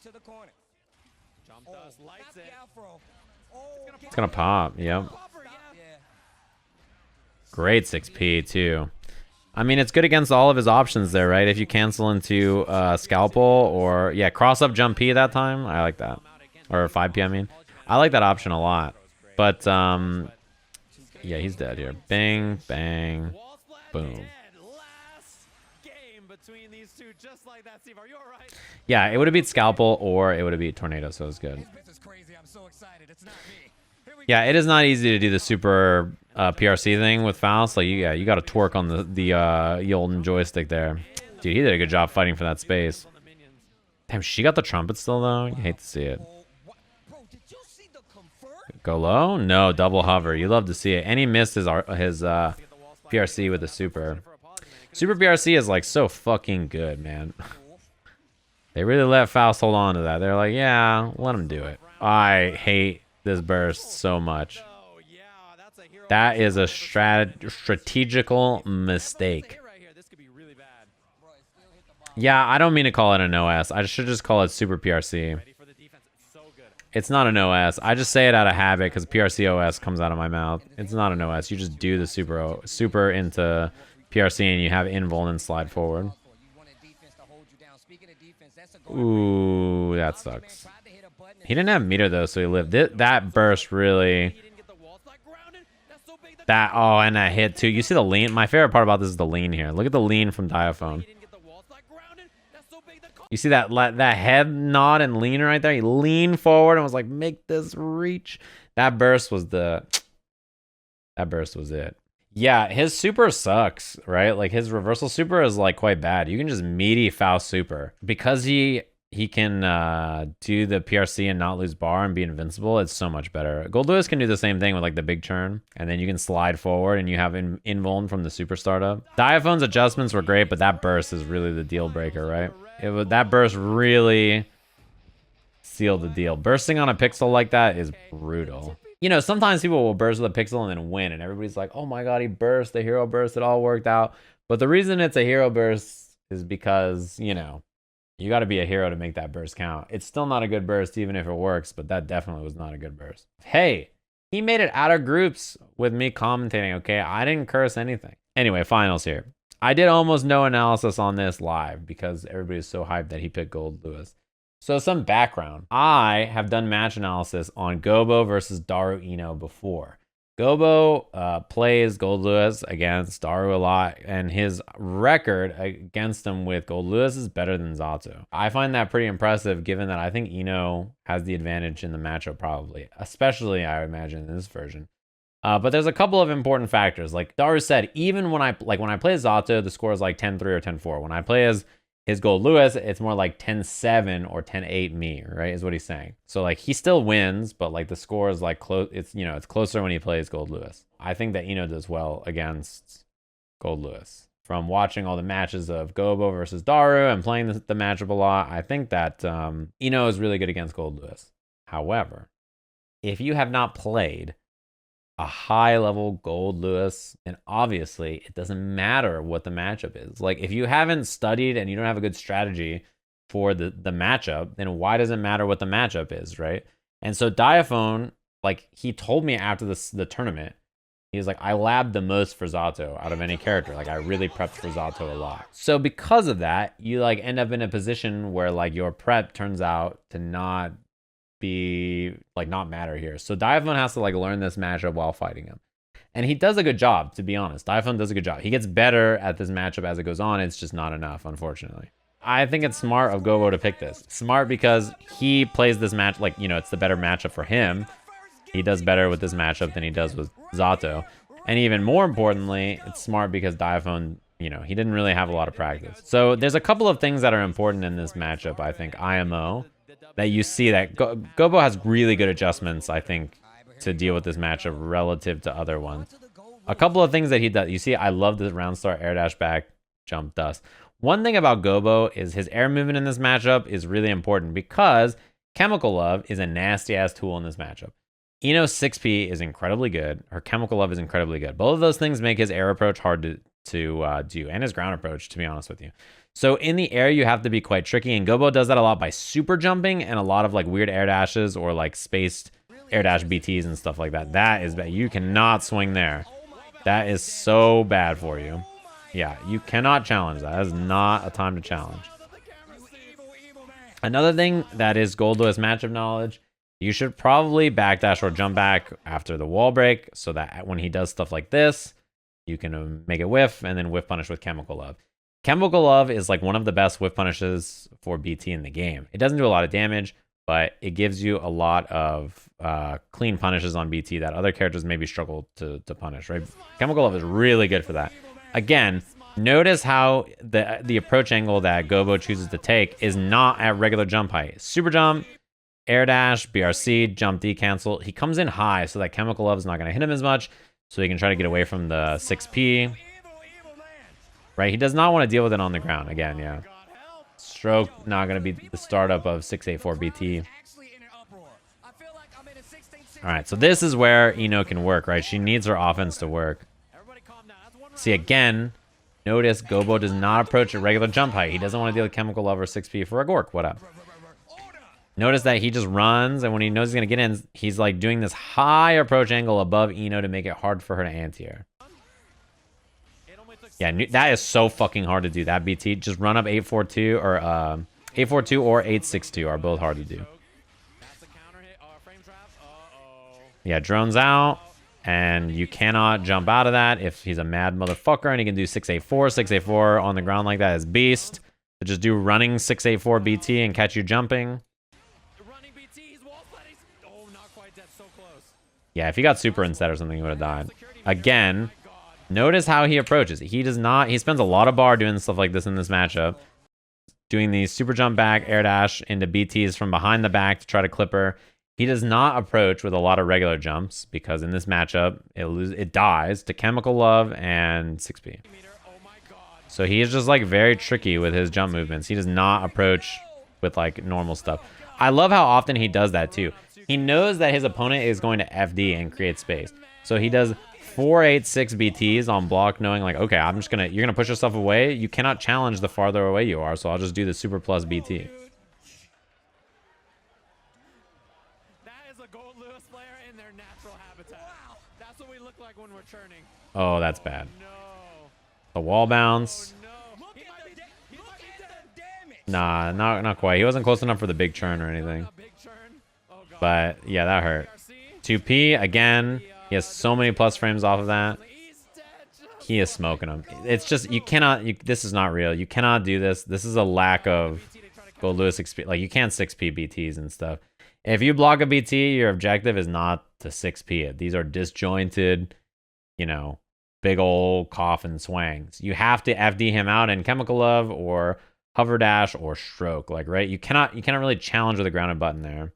to the corner. Jump dust, lights it. It's gonna pop, yep. Popper, yeah. Great 6P too. I mean, it's good against all of his options there, right? If you cancel into Scalpel or, yeah, cross-up jump P that time. I like that. Or 5P, I mean. I like that option a lot. But, yeah, he's dead here. Bang, bang, Wall splat boom. dead. Last game between these two, just like that. Steve, are you all right? Yeah, it would have beat Scalpel or it would have beat Tornado, so it was good. This is crazy. I'm so excited. It's not me. Here we Yeah, it is not easy to do the super PRC thing with Faust. Like, you got to torque on the Yolden joystick there. Dude, he did a good job fighting for that space. On the minions. Damn, she got the trumpet still, though? You hate to see it. go. Bro, did you see the convert? Go low? No, double hover. You love to see it. And he missed his PRC with the super. Super PRC is, like, so fucking good, man. They really let Faust hold on to that. They're like, yeah, let him do it. I hate this burst so much. Oh, yeah, that's a hero. That is a strategical mistake. Right here. This could be really bad. Yeah, I don't mean to call it an OS. I should just call it Super PRC. Ready for the defense. It's so good. It's not an OS. I just say it out of habit because PRC OS comes out of my mouth. It's not an OS. You just do the super into PRC and you have invuln and slide forward. You wanted defense to hold you down. Speaking of defense, that's a goal. Ooh, that sucks. Tried to hit a button and He didn't have meter though, so he lived. That burst really. He didn't get the wall splat grounded. That's so big. Oh, and that hit too. You see the lean? My favorite part about this is the lean here. Look at the lean from Diaphone. He didn't get the wall splat grounded. That's so big. You see that head nod and lean right there? He leaned forward and was like, make this reach. That burst was it. Yeah, his super sucks, right? Like his reversal super is like quite bad. You can just meaty Faust super. Because he can do the PRC and not lose bar and be invincible, it's so much better. Goldlewis can do the same thing with like the big churn, and then you can slide forward and you have invuln from the super startup. Diaphone's adjustments were great, but that burst is really the deal breaker, right? That burst really sealed the deal. Bursting on a pixel like that is brutal. You know, sometimes people will burst with a pixel and then win, and everybody's like, oh my god, he burst, the hero burst, it all worked out. But the reason it's a hero burst is because, you know, you got to be a hero to make that burst count. It's still not a good burst even if it works, but that definitely was not a good burst. Hey, he made it out of groups with me commentating, okay? I didn't curse anything. Anyway, finals here. I did almost no analysis on this live because everybody's so hyped that he picked Goldlewis. So some background. I have done match analysis on Gobou versus Daru Eno before. Gobou plays Goldlewis against Daru a lot, and his record against him with Goldlewis is better than Zato. I find that pretty impressive given that I think Eno has the advantage in the matchup probably, especially I imagine in this version. But there's a couple of important factors. Like Daru said, even when I play Zato, the score is like 10-3 or 10-4. When I play as his Goldlewis, it's more like 10-7 or 10-8 me, right? Is what he's saying. So like he still wins, but like the score is like close. It's, you know, it's closer when he plays Goldlewis. I think that Eno does well against Goldlewis. From watching all the matches of Gobou versus Daru and playing the matchup a lot, I think that Eno is really good against Goldlewis. However, if you have not played a high-level Goldlewis, and obviously it doesn't matter what the matchup is. Like if you haven't studied and you don't have a good strategy for the matchup, then why does it matter what the matchup is, right? And so Diaphone, like he told me after the tournament, he was like, I labbed the most for Zato out of any character. Like I really prepped for Zato a lot. So because of that, you like end up in a position where like your prep turns out to not matter here. So Diaphone has to like learn this matchup while fighting him. And he does a good job, to be honest. Diaphone does a good job. He gets better at this matchup as it goes on. It's just not enough, unfortunately. I think it's smart of Gobou to pick this. Smart because he plays this match, like, you know, it's the better matchup for him. He does better with this matchup than he does with Zato. And even more importantly, it's smart because Diaphone, you know, he didn't really have a lot of practice. So there's a couple of things that are important in this matchup, I think. IMO, that you see that Gobou has really good adjustments, I think, to deal with this matchup relative to other ones. A couple of things that he does. You see, I love the round start air dash back jump dust. One thing about Gobou is his air movement in this matchup is really important because Chemical Love is a nasty ass tool in this matchup. Ino's 6P is incredibly good. Her Chemical Love is incredibly good. Both of those things make his air approach hard to do, and his ground approach, to be honest with you. So in the air, you have to be quite tricky, and Gobou does that a lot by super jumping and a lot of like weird air dashes or like spaced air dash BTs and stuff like that. That is bad. You cannot swing there. That is so bad for you. Yeah, you cannot challenge that. That is not a time to challenge. Another thing that is Goldlewis matchup knowledge, you should probably backdash or jump back after the wall break so that when he does stuff like this, you can make it whiff and then whiff punish with Chemical Love. Chemical Love is like one of the best whiff punishes for BT in the game. It doesn't do a lot of damage, but it gives you a lot of clean punishes on BT that other characters maybe struggle to punish, right? Chemical Love is really good for that. Again, notice how the approach angle that Gobou chooses to take is not at regular jump height. Super jump, air dash, BRC, jump D cancel. He comes in high so that Chemical Love is not going to hit him as much, so he can try to get away from the 6P. Right, he does not want to deal with it on the ground. Again, yeah. Stroke, not going to be the startup of 684 BT. Alright, so this is where Ino can work, right? She needs her offense to work. See, again, notice Gobou does not approach a regular jump height. He doesn't want to deal with Chemical Love or 6P for a Gork. What up? Notice that he just runs, and when he knows he's going to get in, he's like doing this high approach angle above Ino to make it hard for her to anti-air. Yeah, that is so fucking hard to do. That BT, just run up 842 or 842 or 862 are both hard to do. Yeah, drones out, and you cannot jump out of that if he's a mad motherfucker, and he can do 684. 684 on the ground like that is beast. So just do running 684 BT and catch you jumping. Yeah, if he got super instead or something, he would have died. Again, notice how he approaches. He does not, he spends a lot of bar doing stuff like this in this matchup. Doing these super jump back, air dash into BTs from behind the back to try to clip her. He does not approach with a lot of regular jumps because in this matchup, it dies to Chemical Love and 6P. So he is just like very tricky with his jump movements. He does not approach with like normal stuff. I love how often he does that too. He knows that his opponent is going to FD and create space. So he does 486 BTs on block, knowing like, okay, you're gonna push yourself away. You cannot challenge the farther away you are, so I'll just do the super plus BT. That is a Goldlewis player in their natural habitat. Wow. That's what we look like when we're churning. Oh, that's bad. No. The wall bounce. No. Look at the damage. Nah, not quite. He wasn't close enough for the big churn or anything. But yeah, that hurt. 2P again. He has so many plus frames off of that. He is smoking them. It's just, you cannot, this is not real. You cannot do this. This is a lack of Goldlewis experience. Like, you can't 6P BTs and stuff. If you block a BT, your objective is not to 6P it. These are disjointed, you know, big old coffin swangs. You have to FD him out in Chemical Love or Hover Dash or Stroke. Like, right? You cannot really challenge with a grounded button there.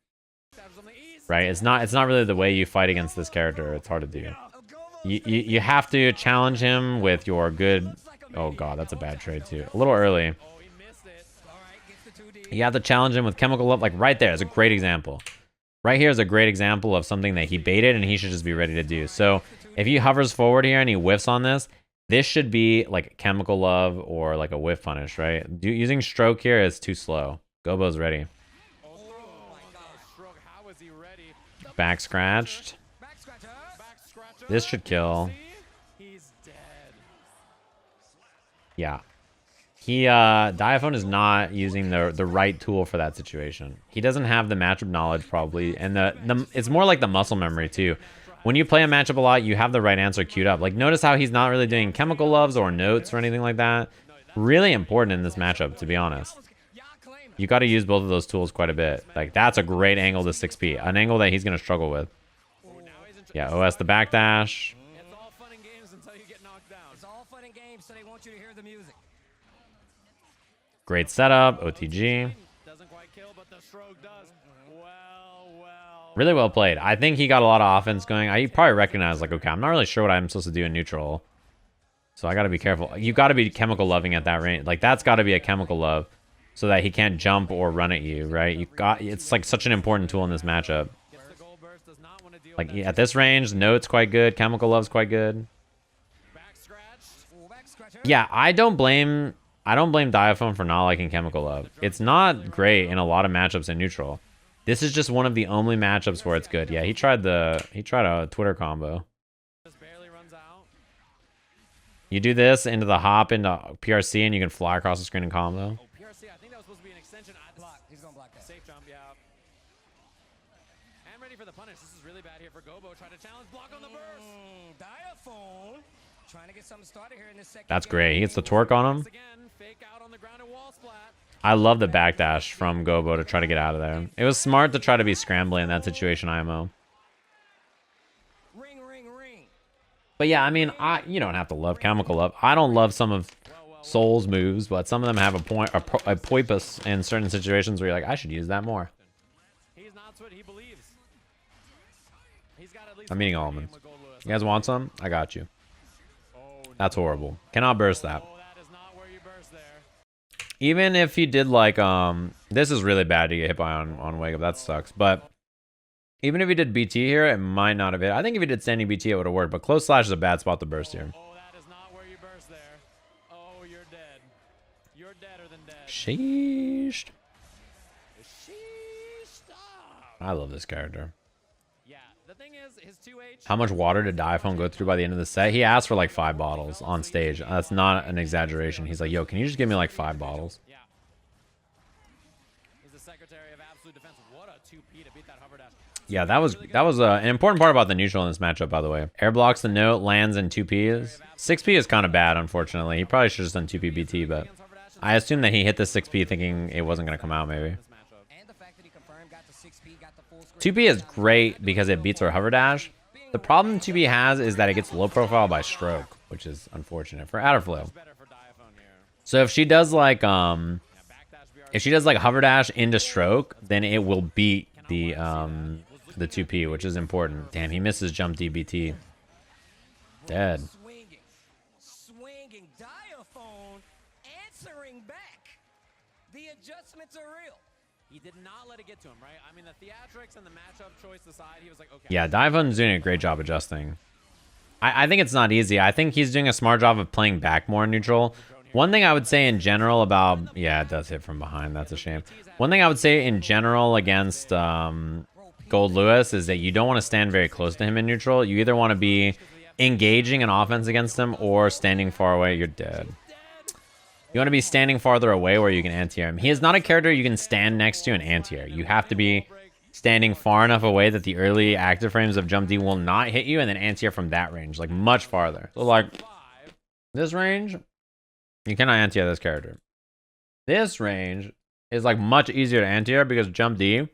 Right? It's not really the way you fight against this character. It's hard to do. You have to challenge him with your good... Oh god, that's a bad trade too. A little early. You have to challenge him with Chemical Love. Like right there is a great example. Right here is a great example of something that he baited and he should just be ready to do. So if he hovers forward here and he whiffs on this, this should be like Chemical Love or like a whiff punish, right? Using Stroke here is too slow. Gobou's ready. Back scratched. This should kill. Yeah. Diaphone is not using the right tool for that situation. He doesn't have the matchup knowledge probably, and it's more like the muscle memory too. When you play a matchup a lot, you have the right answer queued up. Like notice how he's not really doing Chemical Loves or notes or anything like that. Really important in this matchup, to be honest. You got to use both of those tools quite a bit. Like, that's a great angle to 6P. An angle that he's going to struggle with. Yeah, OS the backdash. It's all fun and games until you get knocked down. It's all fun and games, so they want you to hear the music. Great setup. OTG. Doesn't quite kill, but the Stroke does. Really well played. I think he got a lot of offense going. I probably recognized, like, okay, I'm not really sure what I'm supposed to do in neutral. So I got to be careful. You got to be chemical loving at that range. Like, that's got to be a chemical love so that he can't jump or run at you, right? It's like such an important tool in this matchup. Like, at this range, Note's quite good. Chemical love's quite good. Yeah, I don't blame Diaphone for not liking chemical love. It's not great in a lot of matchups in neutral. This is just one of the only matchups where it's good. Yeah, he tried a Twitter combo. You do this into the hop into PRC and you can fly across the screen and combo. Oh, PRC, I think that was supposed to be an extension. Block. He's gonna block that. Safe jump, yeah. And ready for the punish. This is really bad here for Gobou. Trying to challenge, block on the burst. Diaphone trying to get something started here in this second. That's great. He gets the torque on him. Again, fake out on the ground and wall splat. I love the backdash from Gobou to try to get out of there. It was smart to try to be scrambling in that situation, IMO. Ring, ring, ring. But yeah, I mean, you don't have to love chemical love. I don't love some of Soul's moves, but some of them have a poipus in certain situations where you're like, I should use that more. He's not what he believes. He's got at least I'm eating almonds. You guys want some? I got you. That's horrible. Cannot burst that. Oh, that is not where you burst there. Even if he did like, this is really bad to get hit by on Wake Up. That sucks. But even if he did BT here, it might not have hit. I think if he did standing BT, it would have worked. But close slash is a bad spot to burst here. Oh, that is not where you burst there. Oh, you're dead. You're deader than dead. Sheesh. Stop. I love this character. Yeah, the thing is, his 2H. How much water did Diaphone go through by the end of the set? He asked for like 5 bottles on stage. That's not an exaggeration. He's like, yo, can you just give me like 5 bottles? Yeah. He's the Secretary of Absolute Defense. What a 2P to beat that hover dash. Yeah, that was an important part about the neutral in this matchup, by the way. Air blocks the Note, lands in 2Ps. 6P is kind of bad, unfortunately. He probably should have done 2P BT, but I assume that he hit the 6P thinking it wasn't going to come out, maybe. 2P is great because it beats our hover dash. The problem 2P has is that it gets low profile by stroke, which is unfortunate for Adderflow. So if she does like hover dash into stroke, then it will beat the 2P, which is important. Damn, he misses jump DBT. Dead. Swinging Diaphone answering back. The adjustments are real. He did not let it get to him, right? I mean, the theatrics and the matchup choice aside, he was like, okay. Yeah, Diaphone's doing a great job adjusting. I think it's not easy. I think he's doing a smart job of playing back more neutral. One thing I would say in general about... Yeah, it does hit from behind. That's a shame. One thing I would say in general against Goldlewis is that you don't want to stand very close to him in neutral. You either want to be engaging an offense against him or standing far away. You're dead. You want to be standing farther away where you can anti-air him. He is not a character you can stand next to and anti-air. You have to be standing far enough away that the early active frames of Jump D will not hit you and then anti-air from that range, like much farther. So like this range, you cannot anti-air this character. This range is like much easier to anti-air because Jump D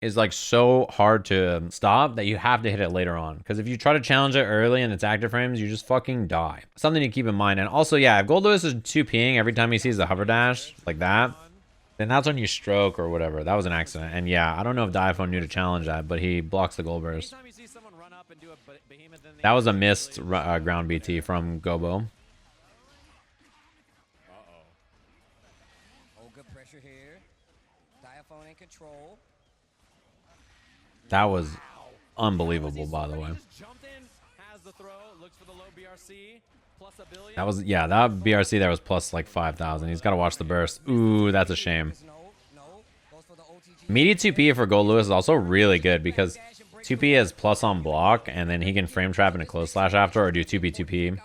is like so hard to stop that you have to hit it later on. Because if you try to challenge it early in its active frames, you just fucking die. Something to keep in mind. And also, yeah, if Goldlewis is 2Ping every time he sees the hover dash like that, then that's when you stroke or whatever. That was an accident. And yeah, I don't know if Diaphone knew to challenge that, but he blocks the gold burst. That was a missed ground BT from Gobou. Oh, good pressure here. Diaphone in control. That was unbelievable, by the way. That was, yeah, that BRC there was plus like 5,000. He's got to watch the burst. Ooh, that's a shame. Meaty 2P for Goldlewis is also really good because 2P is plus on block, and then he can frame trap into close slash after or do 2P 2P.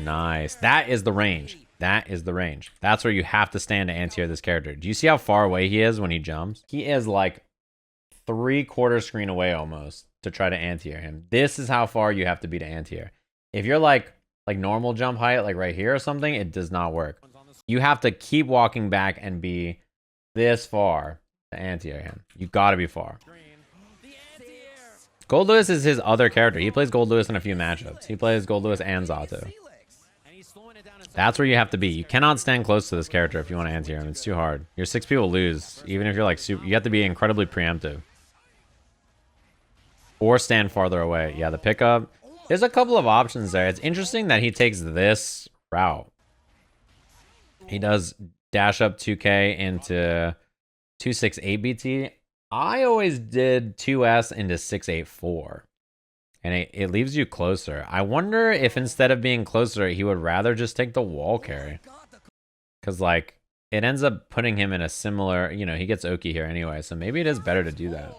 Nice. That is the range. That is the range. That's where you have to stand to anti-air this character. Do you see how far away he is when he jumps? He is like 3/4 screen away almost to try to anti-air him. This is how far you have to be to anti-air. If you're like normal jump height, like right here or something, it does not work. You have to keep walking back and be this far to anti-air him. You got to be far. Goldlewis is his other character. He plays Goldlewis in a few matchups. He plays Goldlewis and Zato. That's where you have to be. You cannot stand close to this character if you want to anti him. It's too hard. Your 6 people lose, even if you're like super. You have to be incredibly preemptive. Or stand farther away. Yeah, the pickup. There's a couple of options there. It's interesting that he takes this route. He does dash up 2K into 268 BT. I always did 2S into 684. And it leaves you closer. I wonder if instead of being closer, he would rather just take the wall carry. Because, like, it ends up putting him in a similar... You know, he gets Oki here anyway. So maybe it is better to do that.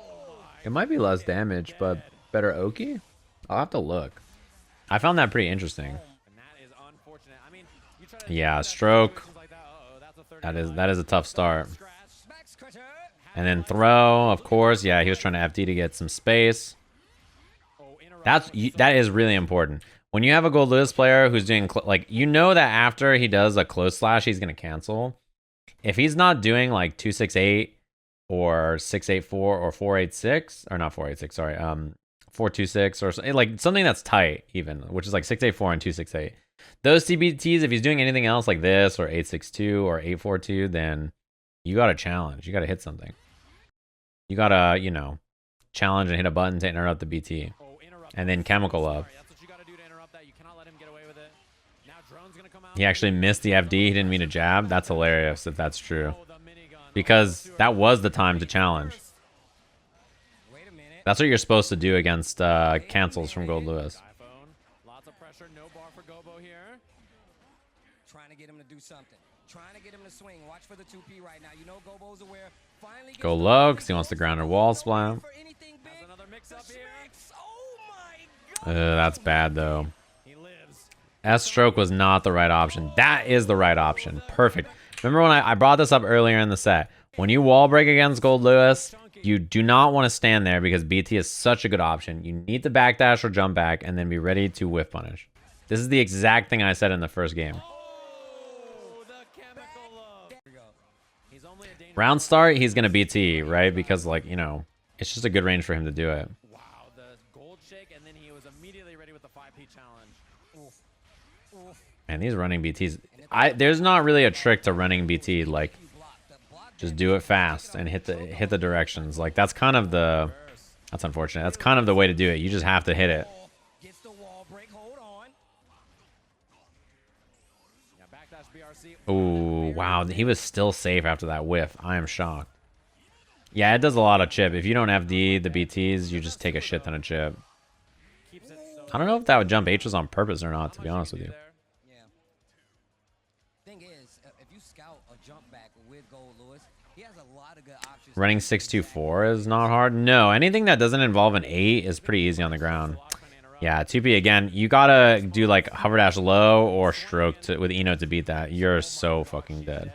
It might be less damage, but better Oki? I'll have to look. I found that pretty interesting. Yeah, stroke. That is a tough start. And then throw, of course. Yeah, he was trying to FD to get some space. That is really important. When you have a Goldlewis player who's doing like, you know that after he does a close slash, he's gonna cancel. If he's not doing like 268 or 684 or 486 or not 486, sorry, 426 or like something that's tight even, which is like 684 and 268. Those CBTs, if he's doing anything else like this or 862 or 842, then you got to challenge. You got to hit something. You got to, you know, challenge and hit a button to interrupt the BT. And then chemical up. He actually missed the FD. He didn't mean to jab. That's hilarious if that's true. Because that was the time to challenge. That's what you're supposed to do against cancels from Goldlewis. Lots of pressure, no bar for Gobou here. Trying to get him to do something. Trying to get him to swing. Watch for the 2P right now. You know Gobou's aware. Finally Go low because he wants the grounded wall splat. Another mix up here. That's bad though. S stroke was not the right option. That is the right option. Perfect. Remember when I brought this up earlier in the set? When you wall break against Goldlewis, you do not want to stand there because BT is such a good option. You need to backdash or jump back and then be ready to whiff punish. This is the exact thing I said in the first game. Round start, he's going to BT, right? Because, like, you know, it's just a good range for him to do it. Wow, the gold shake, and then he was immediately ready with the 5P challenge. And these running BTs, there's not really a trick to running BT, like, just do it fast and hit the directions. Like, that's kind of the... That's unfortunate. That's kind of the way to do it. You just have to hit it. Oh, wow. He was still safe after that whiff. I am shocked. Yeah, it does a lot of chip. If you don't FD the BTs, you just take a shit ton of chip. I don't know if that would jump H's on purpose or not, to be honest with you. Running 624 is not hard. No, anything that doesn't involve an 8 is pretty easy on the ground. Yeah, 2P again. You gotta do like hover dash low or stroke with Eno to beat that. You're so fucking dead.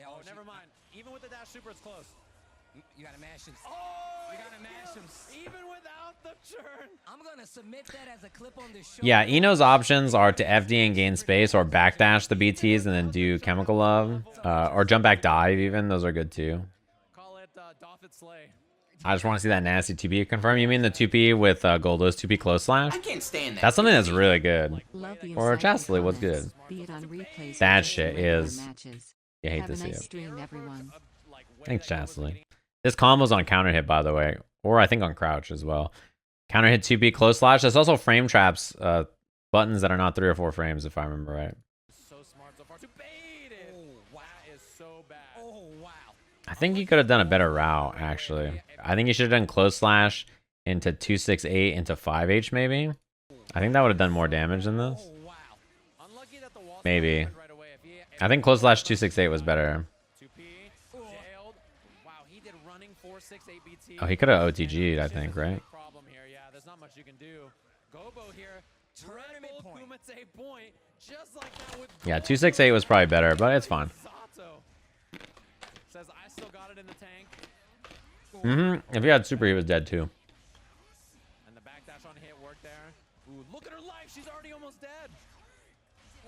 Oh, never mind. Even with the dash super, it's close. You gotta mash him. Oh, you gotta mash him. Even without the churn. I'm gonna submit that as a clip on the show. Yeah, Eno's options are to FD and gain space or backdash the BTs and then do chemical love. Or jump back dive even. Those are good too. Call it Doffit Slay. I just want to see that nasty 2P confirm. You mean the 2P with Goldlewis 2P close slash? I can't stand that. That's something that's really good. Or Or Chastely was good. That shit is... You hate to see it. Stream, everyone. Thanks, Chastely. This combo's on counter hit, by the way. Or I think on crouch as well. Counter hit 2P close slash. There's also frame traps, buttons that are not 3 or 4 frames, if I remember right. So smart so far to bait it. Oh, that is so bad. Oh, wow. I think he could have done a better route, actually. I think he should have done close slash into 268 into 5H, maybe. I think that would have done more damage than this. Oh, wow. Unlucky that the wall Maybe. right away. If I think close slash 268 was better. 2P jailed. Wow, he did running 468 BT. Oh, he could have OTG'd, I think, right? Problem here. Yeah, there's not much you can do. Gobou here. Tournament Triple point. Kumite point. Just like that with Yeah, 268 was probably better, but it's fine. Zato. Says I still got it in the tank. If he had super, he was dead too. And the backdash on hit worked there. Ooh, look at her life. She's already almost dead.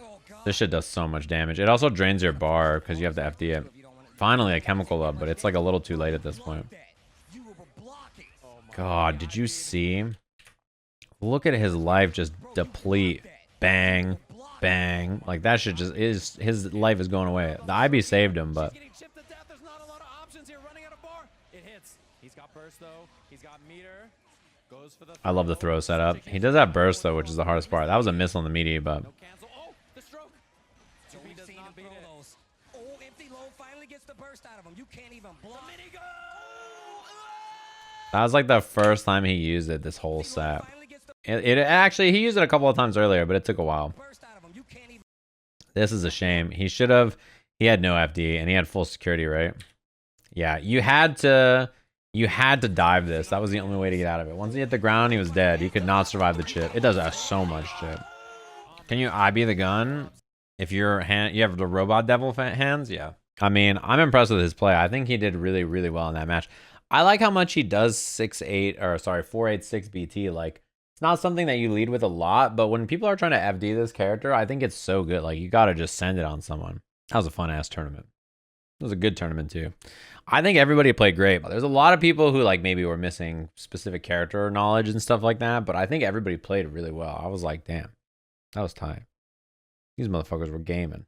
Oh, God. This shit does so much damage. It also drains your bar because you have to FD it. Finally, a chemical up, but it's like a little too late at this point. You were blocking. God, did you see? Look at his life just deplete. Bang. Bang. Like, that shit just is, his life is going away. The IB saved him, but Getting chipped to death. There's not a lot of options here. Running out of bar. It hits. He's got burst though. He's got meter. Goes for the I love the throw setup. He does have burst though, which is the hardest part. That was a miss on the meaty, but no cancel. Oh, the stroke. We've does seen not him beat throw it. those. Oh, empty low finally gets the burst out of him. You can't even block. Mini go. that was like the first time he used it this whole Empty low set. finally gets the It actually, he used it a couple of times earlier, but it took a while. burst out of him. You can't even. This is a shame. He should have, he had no FD and he had full security, right? Yeah, you had to dive this. That was the only way to get out of it. Once he hit the ground, he was dead. He could not survive the chip. It does so much chip. Can you IB the gun if you have the robot devil hands? Yeah. I mean, I'm impressed with his play. I think he did really, really well in that match. I like how much he does 486 BT. Like, it's not something that you lead with a lot, but when people are trying to FD this character, I think it's so good. Like, you got to just send it on someone. That was a fun ass tournament. It was a good tournament too. I think everybody played great. There's a lot of people who like maybe were missing specific character knowledge and stuff like that, but I think everybody played really well. I was like, damn, that was tight. These motherfuckers were gaming.